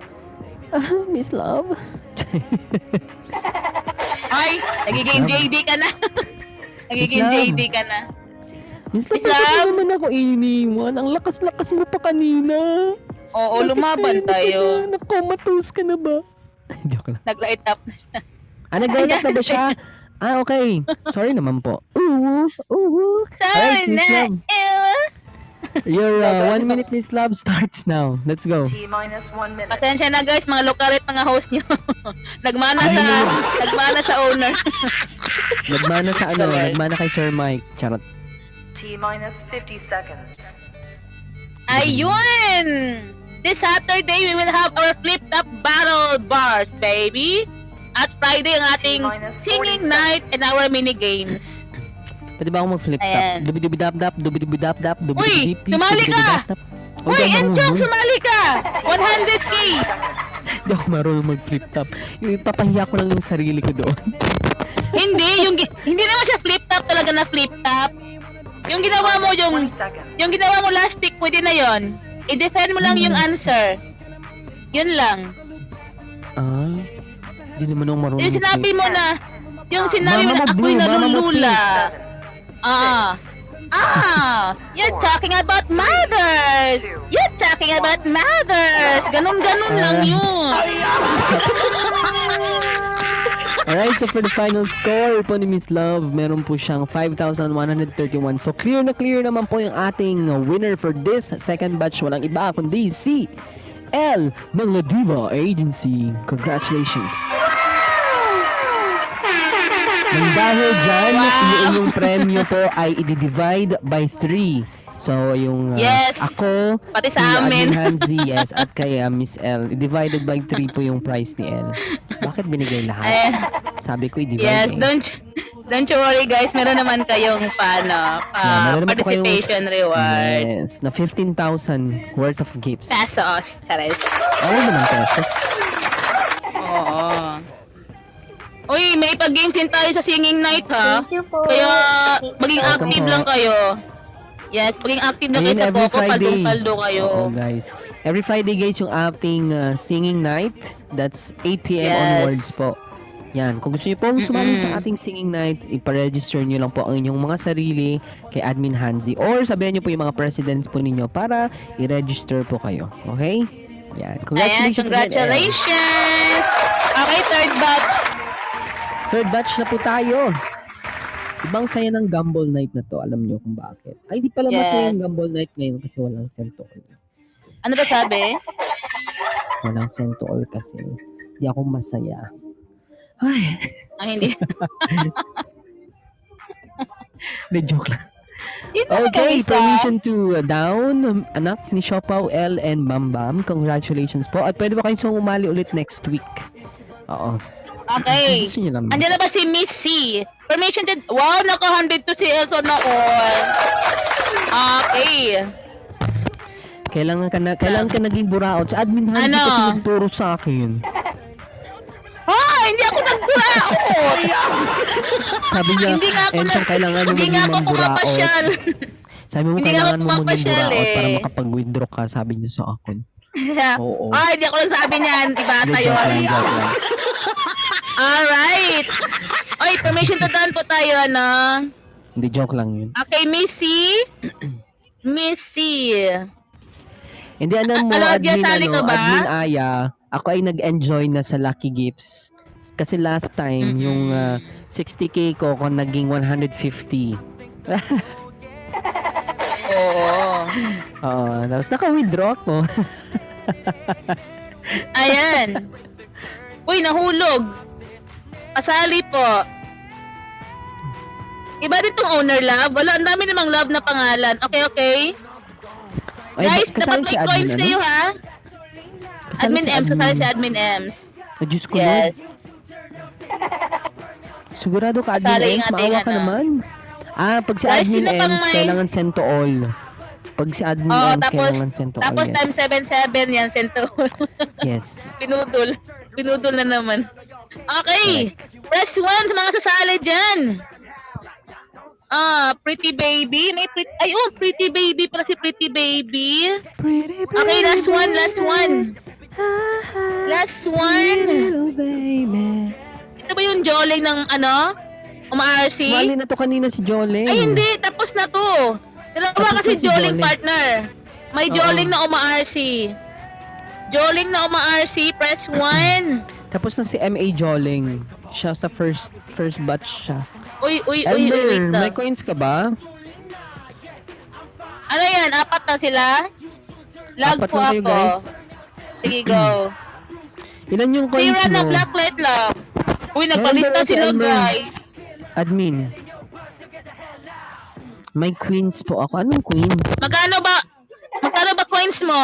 Miss Love? Ay, nagiging Miss Love. JD ka na. Nagiging Miss Love. JD ka na. Miss Love, Miss bakit Love? naman ako iniwan? Ang lakas-lakas mo pa kanina. Oo, lumaban tayo. Nakomatos ka na ba? Joke lang. Nag-light up na siya. Nag-light up na ba siya? Okay. Sorry naman po. Alright, Sorry Miss na. Love. Your Go, go, 1 go. minute Miss Love starts now. Let's go. T-minus 1 minute. Pasensya na guys, mga lokalit, mga host nyo. nagmana sa owner. Nagmana sa ano, Lord. nagmana kay Sir Mike. Charot. T-minus 50 seconds. Ayun! This Saturday, we will have our flip-top battle bars, baby. At Friday, ang ating singing night and our mini games. Pwede ba ako mag-flip top? Ayan. Dubidubidap-dap, dubidubidap-dap, Uy, dubidubidip, sumali ka! dubidubidap-dap. Uy, di ako Enchong, marunong. sumali ka! 100k! Di ako marunong mag-flip top. Yung ipapahiya ko lang yung sarili ko doon. Hindi naman siya flip-top talaga na flip-top. Yung ginawa mo, 20 seconds. yung ginawa mo last stick, pwede na yon. I-defend mo lang yung answer. Yun lang. Ah, hindi naman ako marunong Yung sinabi mag-flip. mo na, yung sinabi mo na Mama ako'y Blue, Mama nalulula. Seven, You're talking about mothers. You're talking about mothers. Ganun-ganun lang yun. Alright, so for the final score po ni Miss Love, meron po siyang 5,131. So clear na clear naman po yung ating winner for this second batch. Walang iba kundi si L ng La Diva Agency. Congratulations! Nang dahil dyan, Wow! yung inyong premyo po ay i-divide by 3. So, yung Yes! ako, Pati si sa amin. Admin Hanzi, yes, at kay Miss L, divided by 3 po yung price ni L. Bakit binigay lahat? Eh, Sabi ko i-divide yes, eh. don't you worry guys. Meron naman kayong meron naman po participation reward. Yes, na 15,000 worth of gifts. Pesos. Charis. Ako naman pesos. Oo. Uy, may pag-games din tayo sa singing night ha. Thank you po. Kaya maging Welcome active po. lang kayo. Yes, maging active lang kayo Ngayon, sa every Poco. Friday. Paldo kayo. Oo, guys. Every Friday, guys, yung ating singing night. That's 8 p.m. Yes. onwards po. Yan, kung gusto niyo pong sumali sa ating singing night, ipa-register niyo lang po ang inyong mga sarili kay Admin Hanzi or sabihan niyo po yung mga presidents po ninyo para i-register po kayo. Okay? Yan. Ayan, Congratulations. again, congratulations! Okay, third batch. Third batch na po tayo. Ibang saya ng Gumball Night na to. Alam niyo kung bakit. Ay, di pala masaya Yes. yung Gumball Night ngayon kasi walang Sentol. Ano ba sabi? Walang Sentol kasi. Di ako masaya. Ay, Hindi. may joke lang. Hindi naman Okay, kami sa- permission to down, anak ni Siopaw L and Bambam. Congratulations po. At pwede ba kayong sumali ulit next week? Oo. Okay. Gusto niyo lang. Andiyan na ba si Miss C? Permission to... Wow, naka-100 to si Elson na all. Okay. Kailangan ka naging buraot. Sa admin Hansi Ano? kasi nagturo sa akin. Hindi ako nagburaot. Sabi niya, Hindi nga ako Enson, kailangan mo Hindi nga maging ako mamburaot. pumapasyal. Sabi mo, Hindi nga kailangan ako mo maging pumapasyal buraot para eh. makapag-withdraw ka. Sabi niya sa akin. Oo. Hindi ako nagsabi niyan. Iba Hindi, tayo. joke lang, joke lang. Alright. Oy, permission to down po tayo, ano? Hindi, joke lang yun. Okay, Missy. Missy. Hindi, alam mo, Alam, admin, sali ka ba? admin Aya, ako ay nag-enjoy na sa Lucky Gifts. Kasi last time, yung 60k ko, kung naging 150. Oo. Oo, tapos naka-withdraw ako. Ayan. Uy, nahulog. Pasali po. Iba din tong owner love. Wala, ang dami namang love na pangalan. Okay. Ay, Guys, kasali dapat si may admin, coins ano? kayo, ha? Kasali Admin Ems, kasali si Admin Ems. Ay, Diyos ko, Yes. Lord. Sigurado ka, admin Kasali Ems, yung ating maawa ka ano. naman. Pag si Guys, admin sino pang Ems, may- kailangan send to all. Pag si admin Oo, Ems, kailangan send to all. tapos Yes. times 77 yan, sento. Yes. Pinudol. Pinudol na naman. Okay. Press 1 sa mga sasali dyan. Pretty baby. May pretty, pretty baby para si pretty baby. Okay, last one. Last one. Little baby. Ito ba yung joling ng uma-RC? Mali na to kanina si Jolene. Ay, hindi. Tapos na to. Dalawa Tapos kasi na si joling Joling. partner. May Oo. joling na uma-RC. Joling na uma-RC. Press 1. Tapos na si M.A. Joling. Siya sa first batch siya. Uy, wait Elmer, lang. may coins ka ba? Ano yan? 4 na sila? Lag Apat po lang kayo, ako. guys. Sige, go. Ilan yung coins Tira mo? na Blacklight Love. Uy, nagpalista Elmer, sila, Elmer. guys. Admin. May queens po ako. Anong queens? Magkano ba coins mo?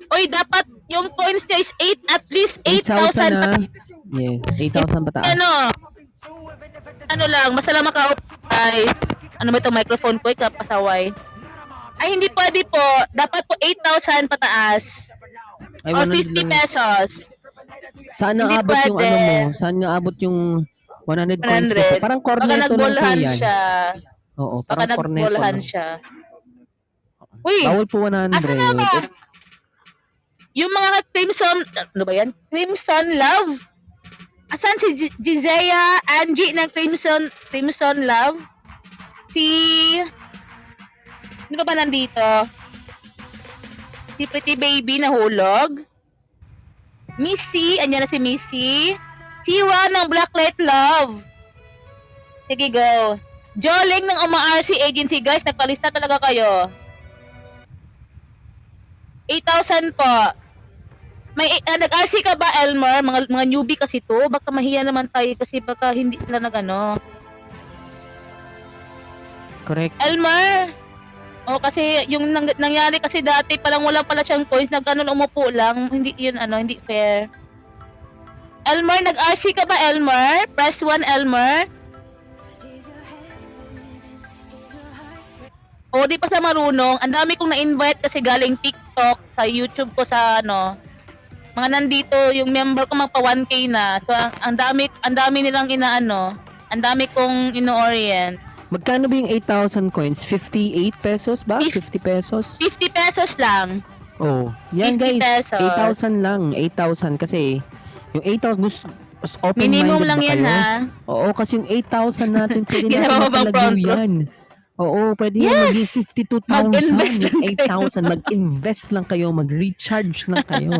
Uy, dapat yung coins niya is 8, at least 8,000 na. pa. Yes, 8,000 pataas. Ano lang, basta lang maka-guys. Ano ba itong microphone ko? Ikapasaway. Ay, hindi pwede po. Dapat po 8,000 pataas. Ay, Or 100 50 lang. pesos. Saan Hindi naabot yung pwede. ano mo? Saan naabot yung 100 coins ko? 100. Parang Baka corneto lang po nagbolahan yan. siya. Oo, Baka parang corneto nagbolahan lang. siya. Uy, Bawal po 100. asa na ba? Yung mga Crimson, ano ba yan? Crimson Love? Asan si Gisea Angie ng Crimson Love? Si... Ano ba nandito? Si Pretty Baby nahulog? Missy, andyan na si Missy. Si Ron ng Blacklight Love. Sige, go. Joling ng Uma-RC Agency, guys. Nagpalista talaga kayo. 8,000 po. May nag-RC ka ba, Elmer? Mga newbie kasi to. Baka mahiya naman tayo kasi baka hindi sila nag-ano. Correct. Elmer! Kasi yung nangyari kasi dati palang wala pala siyang coins, nag-ano umupo lang. Hindi yun hindi fair. Elmer, nag-RC ka ba, Elmer? Press 1, Elmer. Di pa sa marunong. Ang dami kong na-invite kasi galing TikTok, sa YouTube ko, sa mga nandito, yung member ko magpa 1K na. So, ang dami nilang ang dami kong ino-orient. Magkano ba yung 8,000 coins? 58 pesos ba? 50 pesos? 50 pesos lang. Oh, yan 50 guys. pesos. 8,000 lang. 8,000 kasi yung 8,000 Open-minded Minimum lang ba yan, kayo? ha? Oo, kasi yung 8,000 natin, pwede natin Ginawa mo bang mapalago front row? yan. Oo, pwede yan maging Yes! 52,000. Mag-invest Yung lang kayo. 8,000, mag-invest lang kayo, mag-recharge lang kayo.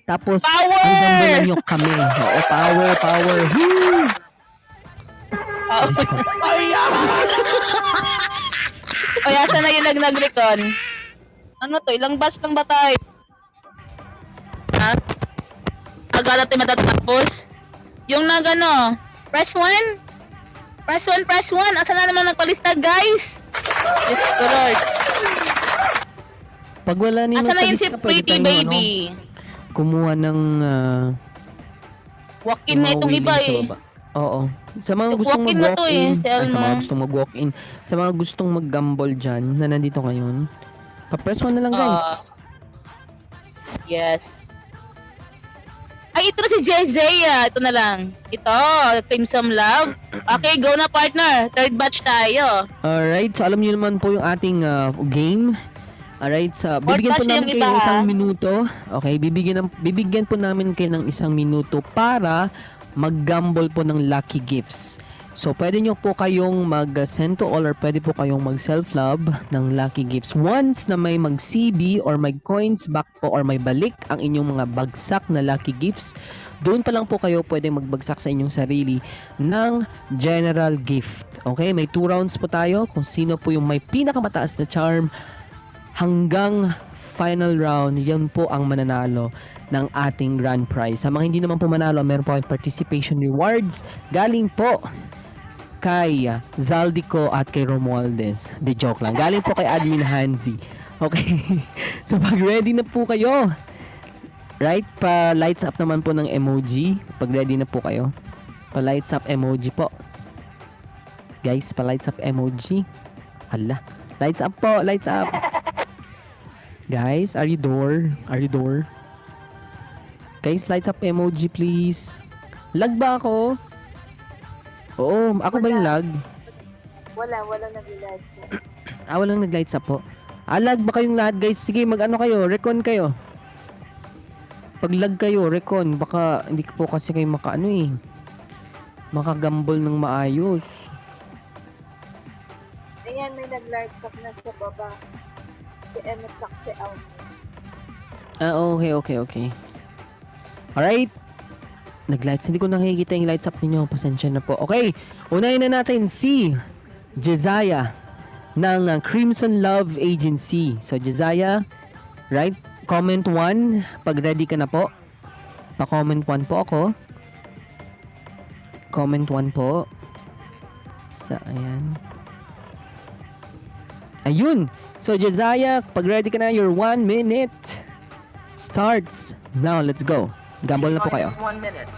Tapos, Power! ang gamble lang yung kami. Oo, power, power. Woo! Oo. O, yasa na yung nag-recon? Ano to? Ilang batch lang ba tayo? Ha? Agad natin matatapos? Yung ano? Press 1? Press 1, press 1. Asa na naman nagpalista, guys? Diyos ko, Lord. Pag wala ni Asa na yun si magkalista, pwede Pretty tayong, Baby? kumuha ng Walk-in na itong iba sa eh. baba. Oo. Sa mga gustong Walk-in na to mag-walk-in, eh, si sa mga Elmer. gustong mag-walk-in, sa mga gustong mag-gamble dyan na nandito ngayon, pa-press 1 na lang guys. Yes. Ay, ito na si Jezea. Ito na lang. Ito, Crimson Love. Okay, go na partner. Third batch tayo. Alright, so alam niyo naman po yung ating game. Alright, so bibigyan po batch na namin yung kayo ng iba, isang ha? minuto. Okay, bibigyan po namin kayo ng isang minuto para mag-gamble po ng lucky gifts. So, pwede nyo po kayong mag-send to all or pwede po kayong mag-self-love ng lucky gifts. Once na may mag-CB or may coins back po or may balik ang inyong mga bagsak na lucky gifts, doon pa lang po kayo pwede magbagsak sa inyong sarili ng general gift. Okay, may 2 rounds po tayo. Kung sino po yung may pinakamataas na charm hanggang final round, yan po ang mananalo ng ating grand prize. Sa mga hindi naman po manalo, meron po kayong participation rewards galing po kay Zaldico at kay Romualdez. De joke lang. Galing po kay Admin Hanzi. Okay. So pag ready na po kayo, right? Pa lights up naman po ng emoji. Pag ready na po kayo, pa lights up emoji po. Guys, pa lights up emoji. Hala. Lights up po, lights up. Guys, are you door? Are you door? Guys, lights up emoji please. Lag ba ako? Oo, ako ba yung lag? Walang nag-lag. Walang nag-lights up po. Lag ba kayong lahat guys? Sige, mag-ano kayo, recon kayo. Pag lag kayo, recon. Baka hindi po kasi kayo makaano eh. Makagambol ng maayos. Ayan, may nag-light up na sa baba. Si Emmet si out. Okay. Alright. Nag-lights. Hindi ko nakikita yung lights up ninyo. Pasensya na po. Okay. Unahin na natin si Jezaya ng Crimson Love Agency. So, Jezaya, right? Comment 1 pag ready ka na po. Pa-comment 1 po ako. Comment 1 po. Ayan. Ayun. So, Jezaya, pag ready ka na, your 1 minute starts. Now, let's go. Gamble na po kayo. T-minus 1 minute.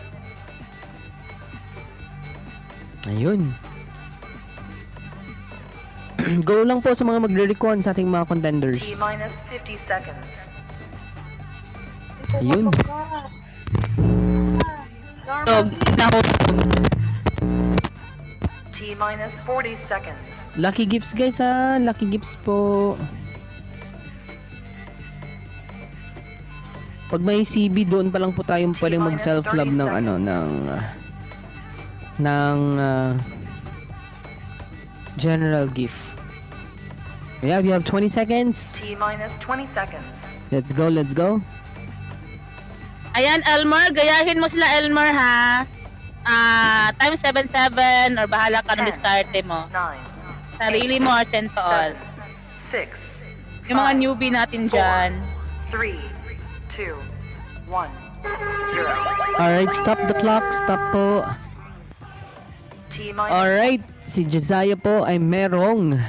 Ayun. Go lang po sa mga magre-recon sa ating mga contenders. T-minus 50 seconds. Ayun. Dog. Nahulog. T-minus 40 seconds. Lucky gifts guys ha. Lucky gifts po. Pag may CB, doon pa lang po tayong pwedeng mag-self-love ng ano, ng general gift. Yeah, we have 20 seconds. T-minus 20 seconds. Let's go, let's go. Ayan, Elmer. Gayahin mo sila, Elmer, ha? Times 7-7 or bahala ka ng diskarte mo. 9, Sarili mo or send to all. 7, 6, Yung mga newbie natin dyan. 3, 2, 1, 0. Alright, stop the clock. Stop po. T-minus Alright, si Jezaya po ay merong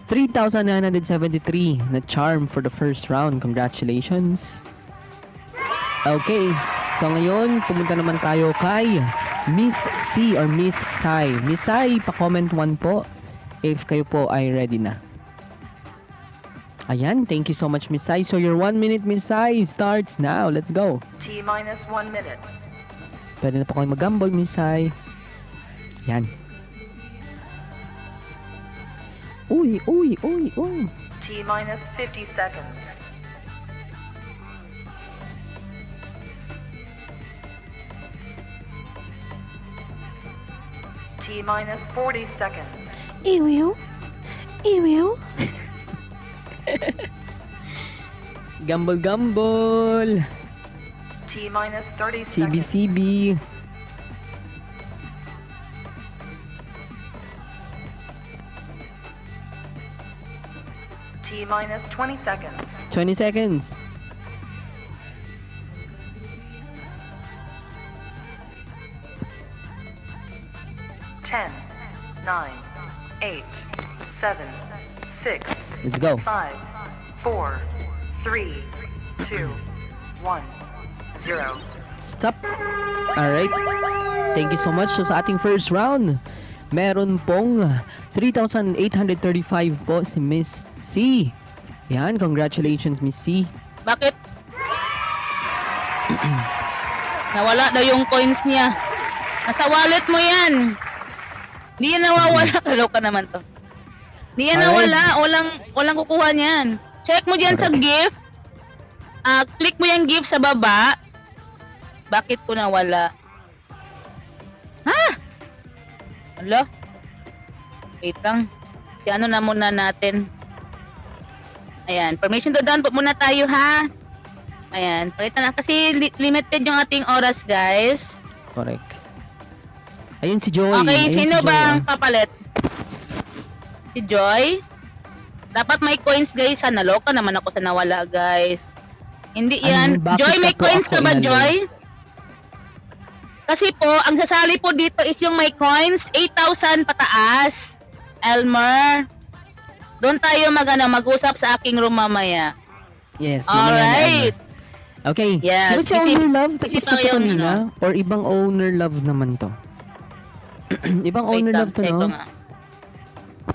3,973 na charm for the first round. Congratulations. Okay, so ngayon, pumunta naman tayo kay Miss C or Miss Sai. Miss Sai, pa-comment 1 po if kayo po ay ready na. Ayan, thank you so much Miss Sai. So your 1 minute Miss Sai starts now. Let's go. T-minus 1 minute. Pwede na po kayo mag-gamble Miss Sai. Yan. Uy. T-minus 50 seconds. T minus 40 seconds. Iwiw. Iwiw. Gambol. T minus 30 seconds. CB. T minus 20 seconds. 20 seconds. Ten, 9, 8, 7, 6, Let's go. 5, 4, 3, 2, 1, 0. Stop. Alright. Thank you so much. So sa ating first round, meron pong 3,835 po si Miss C. Yan, congratulations Miss C. Bakit? Nawala daw yung coins niya. Nasa wallet mo yan. Hindi yan nawawala. Kaloka naman to. Hindi yan nawala. Walang kukuha niyan. Check mo dyan sa gift. Click mo yung gift sa baba. Bakit ko nawala? Ha? Alo? Wait lang. Ano na muna natin. Ayan. Permission to download muna tayo ha. Ayan. Palitan na. Kasi limited yung ating oras guys. Correct. Ayun si Joy. Okay, Ayun sino si Joy, ba ang ah. papalit? Si Joy? Dapat may coins guys. Naloka naman ako sa nawala guys. Hindi Ano, yan. bakit Joy, may pa po coins ako ka ba inalok? Joy? Kasi po, ang sasali po dito is yung may coins, 8,000 pataas. Elmer. Doon tayo mag-usap sa aking room mamaya. Yes. Alright. Okay. Yes, Diba si owner love? busy Tapos pa na to yung kanina? Or ibang owner love naman to? Ibang Wait owner lang, love to, check ko no? nga.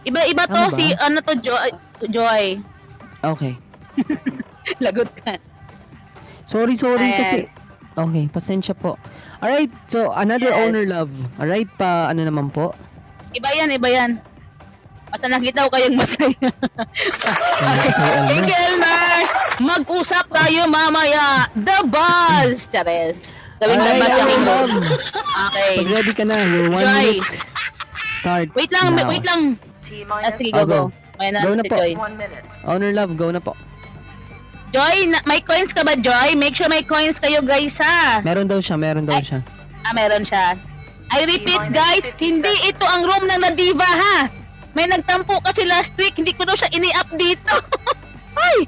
Iba-iba to, Ano ba? si ano to, Joy. Okay. Lagot ka. Sorry Ayan. kasi. Okay, pasensya po. Alright, so another Yes. owner love. Alright, pa ano naman po? Iba yan. Basta nakita ko kayong masaya. Thank you, Elmer. Mag-usap tayo mamaya. The Buzz. Chares. Gawing the Alright, Buzz yung owner love. Okay. Pag ready ka na, your 1 Joy. minute start. Wait lang. T minus Sige, go. May Go na na si po. Joy. 1 minute. Owner love, go na po. Joy, may coins ka ba, Joy? Make sure may coins kayo, guys, ha? Meron daw siya. Meron siya. I repeat, guys, hindi ito ang room ng Nadiva, ha? May nagtampo kasi last week, hindi ko daw siya ini-up dito. Ay!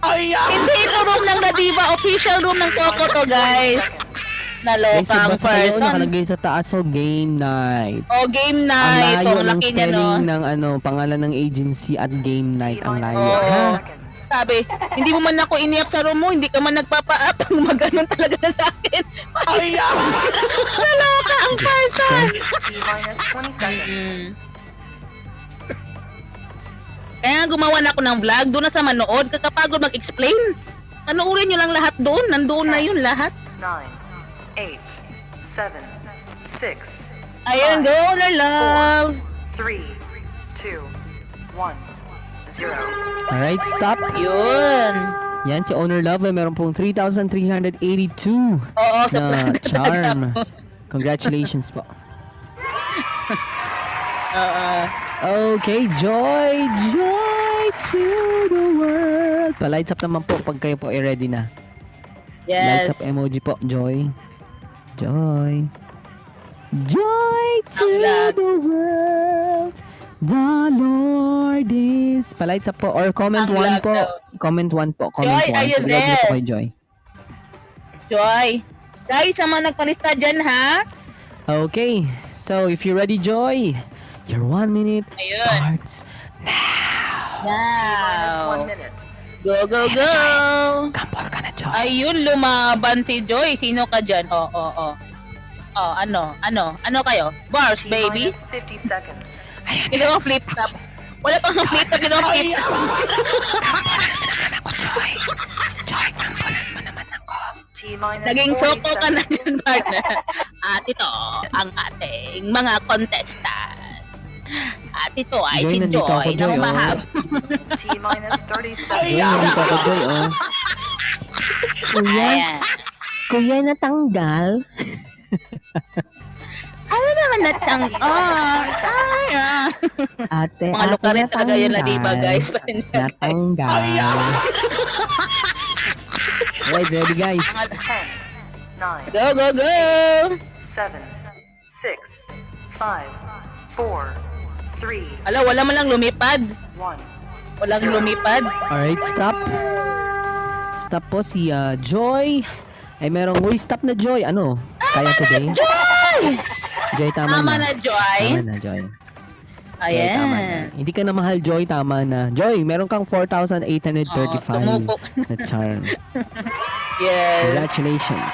Hindi ito room ng Nadiva, official room ng Coco to, guys. Guys, Naloka ang magbasa kayo, person. nakalagay sa taas, so game night. O, game Ang night. layo Ang ng laki niya, no? spelling ng pangalan ng agency at game night. T Ang minus layo. Oo. 30 Ha? seconds. Sabi, hindi mo man ako ini-up sa room mo, hindi ka man nagpapa-up. Maganon talaga na sa akin. Naloka ang person. T minus 20 seconds. Kaya nga gumawa na ako ng vlog, doon na sa manood, kakapagod mag-explain. Panoorin nyo lang lahat doon, nandoon na yun lahat. 9, 8, 7, 6, Ayun, go na love. 3, 2, 1, 0. Alright, stop. Yun. Yan, si owner love, meron pong 3,382 Oo, sa na plan charm. Congratulations po. Okay, joy to the world. Pa-lights up naman po pag kayo po ay ready na. Yes. Lights up emoji po, joy. Joy to Ang lag. the world. The Lord is... Pa-lights up po or comment Ang 1 lag po. daw. Comment 1 po. Comment Joy, 1. are you Pag-log na po there? kay Joy. Joy. Guys, sa mga nagpalista dyan, ha? Okay. So, if you're ready, Joy, your 1 minute Ayun. starts Now. 1 minute. Go, go, go. Kampol ka na, Joy. Ayun, lumaban si Joy. Sino ka dyan? Oh, ano kayo? Bars, T baby? minus 50 seconds. Ginawa flip top. Wala pang flip top, ginawa flip top. T minus Naging 40 soko ka na seconds. dyan, partner. At ito, ang ating mga contestant. At ito ay Joy, si nandito ako, Joy na Joy, oh. humahab. T minus 30 Joy, seconds. nandito ako, Joy, oh. Ayan. Kuya natanggal. Ano naman na chang? Oh, ay, Ate, Mga luka rin talaga yun na diba, guys? Natanggal. Alright, ready guys. 10, 9, Go, go, go! 7, 6, 5, 4, 3, Ala, wala man lang lumipad. 1. Walang lumipad. Alright, stop. Stop po si Joy. Ay, merong, uy, stop na Joy. Ano? Kaya today? Joy! Joy, tama Tama na. na, Joy. Tama na, Joy. Joy, tama na. Ayan. Hindi ka na mahal, Joy. Tama na. Joy, meron kang 4,835 sumuko. na charm. Yes. Congratulations.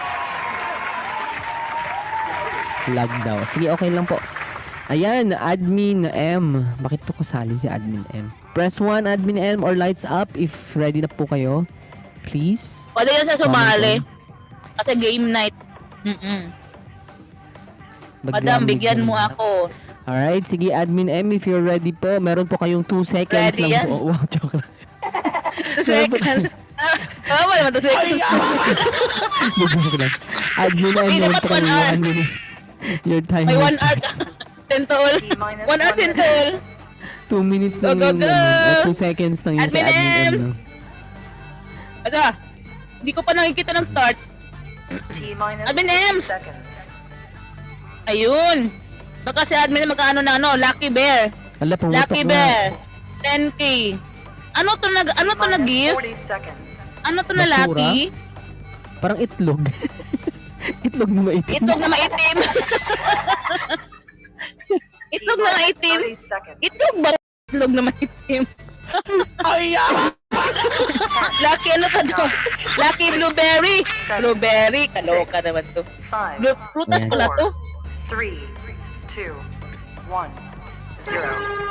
Lag daw. Sige, okay lang po. Ayan, Admin M. Bakit po kasali si Admin M? Press 1, Admin M, or lights up if ready na po kayo. Please. Pwede yan sa sumali. Comment Kasi game night. on. Madam, bigyan mo Bigyan. ako. Alright, sige, Admin M, if you're ready po, meron po kayong 2 seconds Ready lang yan? po. Wow, joke lang. 2 seconds. Wala naman 2 seconds. Joke lang. Admin M, Hindi, meron dapat po kayong 1 hour. 1 minute. Your time May is 1 hour. 10 tool. 1 hour 10 tool. 2 minutes lang Go, yung go, go! 2 seconds lang yung Admin sa Admin M. Ems! No? Aga, hindi ko pa nakikita ng start. T-minus Admin 60 Ems! seconds. Ayun. Baka si admin magkaano na Lucky Bear. Ala, pumutok Lucky na. Bear. 10k. Ano to T-minus nag-gift? 40 seconds. Ano to na Basura? lucky? Parang itlog. Itlog na maitim. Itlog na maitim. Itlog na maitim. 30 seconds. Itlog ba? Itlog na maitim. Lucky ano pa to? Lucky blueberry. Blueberry. Kaloka naman to. 5, Prutas Ayan. pala to. 3, 2, 1, 0.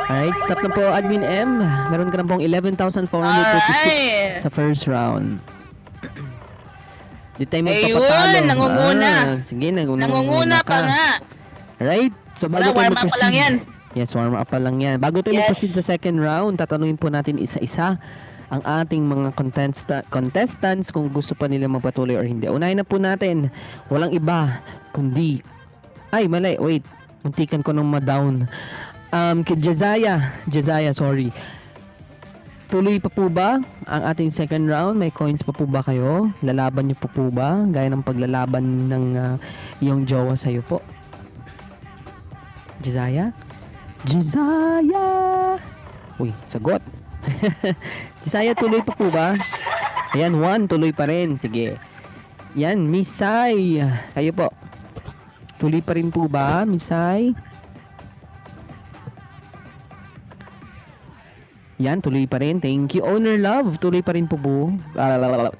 Alright, stop na po, Admin M. Meron ka na pong 11,446 Alright. sa first round. Di tayo Ayun, magpapatalo. nangunguna. Sige, Nangunguna pa ka. nga. Right? So, Wala, bago tayo warm up pa lang mag-proceed- yan. Yes, warm up pa lang yan. Bago tayo Yes. mag-proceed sa second round, tatanungin po natin isa-isa ang ating mga contestants kung gusto pa nila magpatuloy or hindi. Unahin na po natin, walang iba, kundi... Ay, mali. Wait. Muntikan ko nung ma-down. Kay Jezaya, sorry. Tuloy pa po ba ang ating second round? May coins pa po ba kayo? Lalaban niyo po ba? Gaya ng paglalaban ng iyong jowa sa'yo po. Jezaya? Uy, sagot. Jezaya, tuloy pa po ba? Ayan, 1, tuloy pa rin. Sige. Yan, Misay. Kayo po. Tuloy pa rin po ba, Misay? Yan, tuloy pa rin. Thank you. Owner Love, tuloy pa rin po po.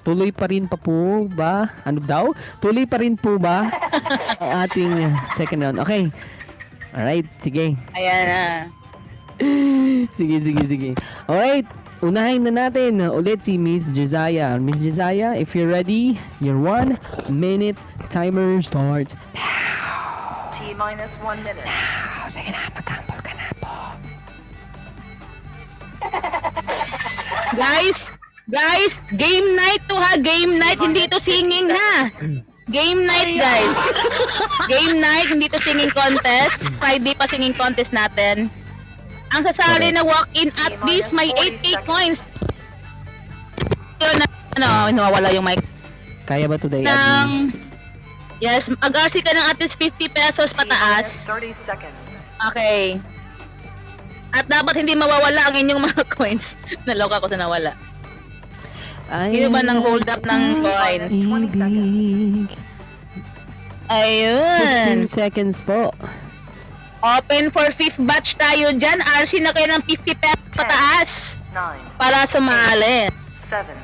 Tuloy pa rin pa po ba? Ano daw? Tuloy pa rin po ba ang ating second round? Okay. Alright, sige. Ayan na. Sige. Alright, unahin na natin ulit si Miss Jezaya. Miss Jezaya, if you're ready, your 1 minute timer starts. T-minus 1 minute. Sige na, mag-gamble ka na po. Guys, game night to ha, game night, hindi to singing ha. Game night, guys. Game night, hindi to singing contest. Friday pa singing contest natin. Ang sasali na walk-in at least may 8k coins. Yun na, nawawala yung mic. Kaya ba today, Ng, Admin? yes, mag-RC ka ng at least 50 pesos pataas. T-minus 30 seconds. Okay. At dapat hindi mawawala ang inyong mga coins. Naloka ko sa nawala. Hindi ba nang hold up ng coins? Ibig. Ayun. 15 seconds po. Open for 5th batch tayo dyan. RC na kayo ng 50 pesos pataas 9, para sumali. 7,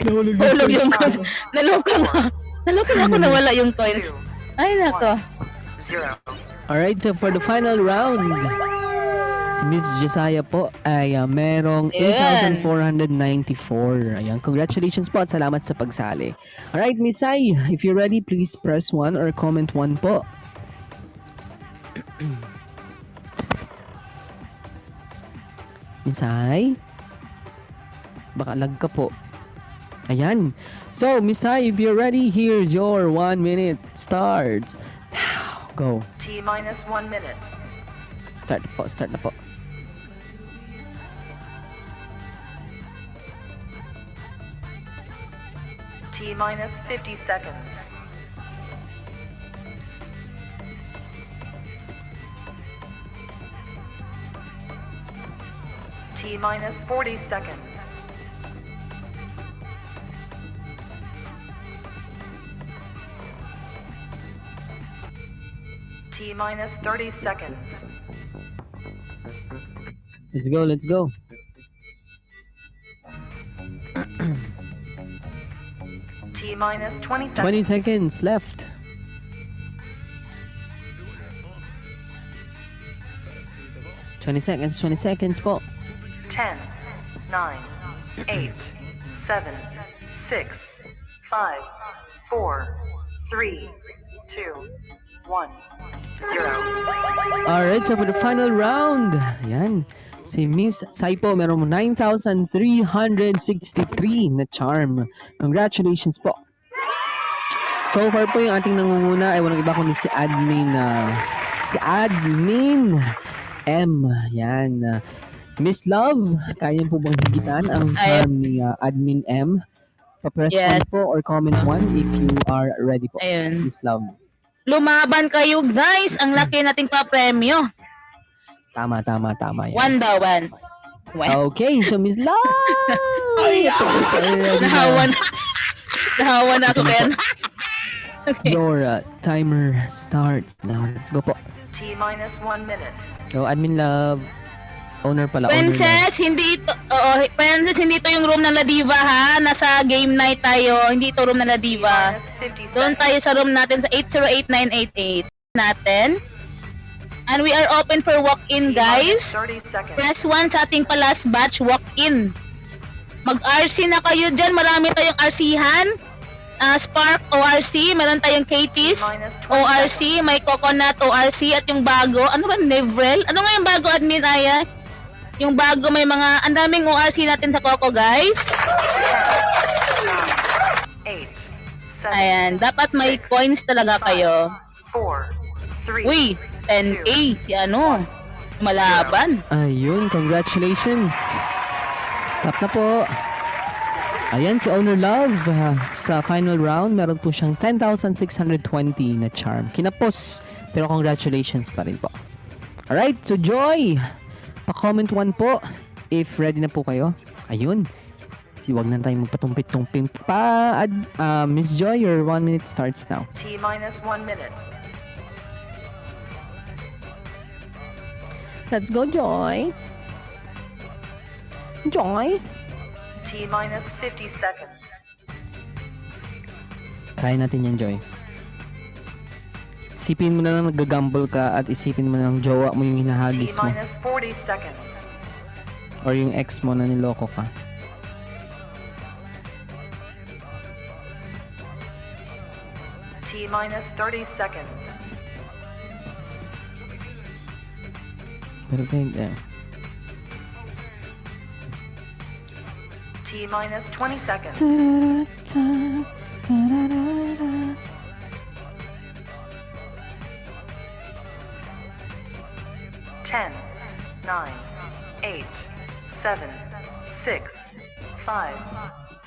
6, Hulog yung coins. Naloka mo. Naloka ako nawala yung 2, coins. Ay, nako. 0. Alright, so for the final round, si Miss Jesiah po ay merong Ayan. 8,494. Ayan, congratulations po at salamat sa pagsali. Alright, Miss Sai, if you're ready, please press 1 or comment 1 po. Miss Sai? Baka lag ka po. Ayan. So, Miss Sai, if you're ready, here's your 1 minute starts. Now, Go. T minus 1 minute. Start na po, start na po. T minus 50 seconds. T minus 40 seconds. T minus 30 seconds. Let's go, let's go. T minus 20 seconds. 20 seconds left. Twenty seconds po. 10, 9, 8, 7, 6, 5, 4, 3, 2, 1, 0. Alright, so for the final round, ayan, si Miss Saipo, meron mo 9,363 na charm. Congratulations po. So far po yung ating nangunguna ay walang iba kundi si Admin M. Yan. Miss Love, kaya po bang higitan ang charm ni Admin M? Pa-press Yes. 1 po or comment 1 if you are ready po. Ayun. Miss Love. Lumaban kayo, guys. Ang laki nating pa-premyo. Tama yan. 1 daw, 1. Okay, so Miss Love! Nahawa na ako, Ken. Okay. Your timer starts now. Let's go po. T minus 1 minute. Go, Admin Love. Owner pala. Owner Princess, hindi ito, Princess, hindi ito yung room ng La Diva, ha? Nasa game night tayo. Hindi ito room ng La T Diva. minus 50 Doon seconds. tayo sa room natin sa 808988 natin. And we are open for walk-in, T minus guys. 30 seconds. Press 1 sa ating last batch, walk-in. Mag-RC na kayo dyan. Marami tayong RC-han. Spark ORC, meron tayong Katie's T minus 20 ORC, may Coconut ORC at yung bago, ano ba, Nevrel? Ano nga yung bago, Admin Aya? Yung bago may mga, ang daming ORC natin sa Coco, guys. 8, 7, Ayan, dapat may coins talaga kayo. 4, 3, Uy, 10k, si ano, malaban. Ayun, congratulations. Stop na po. Ayan, si Owner Love, sa final round, meron po siyang 10,620 na charm. Kinapos, pero congratulations pa rin po. Alright, so Joy, pa-comment 1 po if ready na po kayo. Ayun, huwag na tayong magpatumpit-tumpit pa. Miss Joy, your 1 minute starts now. T minus 1 minute. Let's go, Joy. Joy. T minus 50 seconds. Kaya natin yan, Joy. Isipin mo na lang nag-gamble ka at isipin mo na lang jowa mo yung T hinahagis mo. minus 40 seconds. Or yung ex mo na niloko ka. T minus 30 seconds. Pero kaya, T minus 20 seconds. 10, 9, 8, 7, 6, 5,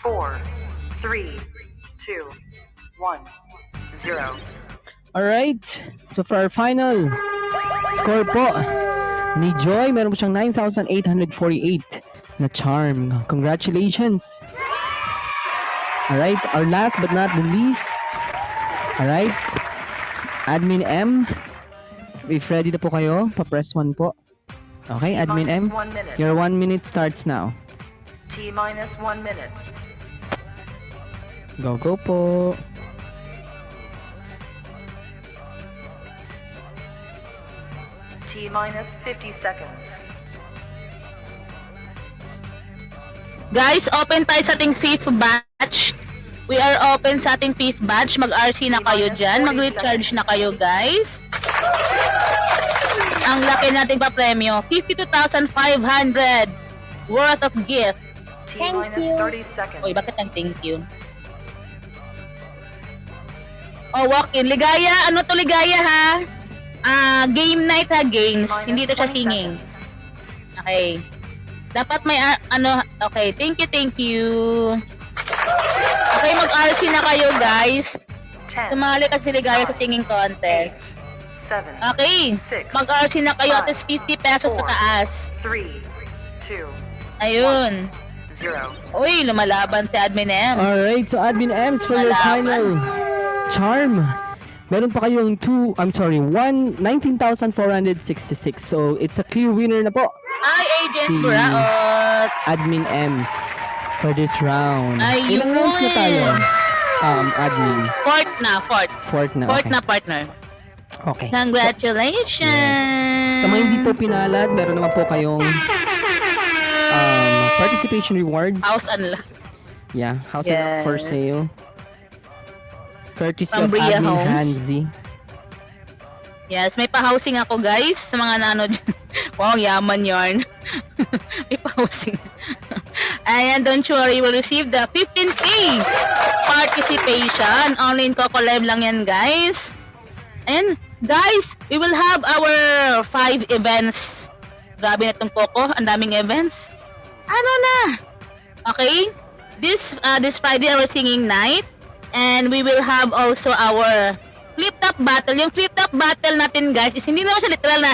4, 3, 2, 1, 0. Alright, so for our final score po, ni Joy, meron po siyang 9,848 na charm. Congratulations! Alright, our last but not the least. Alright, Admin M, if ready na po kayo, pa-press 1 po. Okay, Admin M, Minus 1 minute. your 1 minute starts now. T minus 1 minute. Go, go po. T minus 50 seconds. Guys, open tayo sa ating 5th batch. We are open sa ating 5th batch. Mag-RC na kayo dyan. Mag-recharge na kayo, guys. Ang laki nating pa-premyo. 52,500 worth of gift. T minus 30 seconds. Oy, bakit ang thank you? Oh, walk-in. Ligaya. Ano to, Ligaya, ha? Game night ha, games. T-minus Hindi to siya 20 singing. seconds. Okay. Dapat may, okay. Thank you. Okay, mag-RC na kayo, guys. 10, Sumali kasi ligaya sa singing contest. 7, Okay. 6, Mag-RC na kayo at least 50 pesos pataas. 3, 2, Ayun. 0. Uy, lumalaban si Admin Ems. Alright, so Admin Ems for your Malaman. final charm. Meron pa kayong 19,466. So, it's a clear winner na po. Ay, Agent Si- Buraot. Admin Ems for this round. Ayun. Ilang rounds na tayo? Admin. Fourth na. Fourth na. Fourth Okay. na, partner. Okay. Congratulations! Sa mga hindi po pinalad, meron naman po kayong participation rewards. House unlock. Yeah, house Yes. for sale. Courtesy From of Bria Admin Homes. Hanzi. Yes, may pa-housing ako, guys. Sa mga nano dyan. Wow, yaman yarn. May pa-housing. Ayan, don't worry. You will receive the 15K participation. Only in Coco Live lang yan, guys. And, guys, we will have our 5 events. Grabe na itong Coco. Ang daming events. Ano na? Okay? This Friday, our singing night. And we will have also our flip-top battle. Yung flip-top battle natin, guys, is hindi naman siya literal na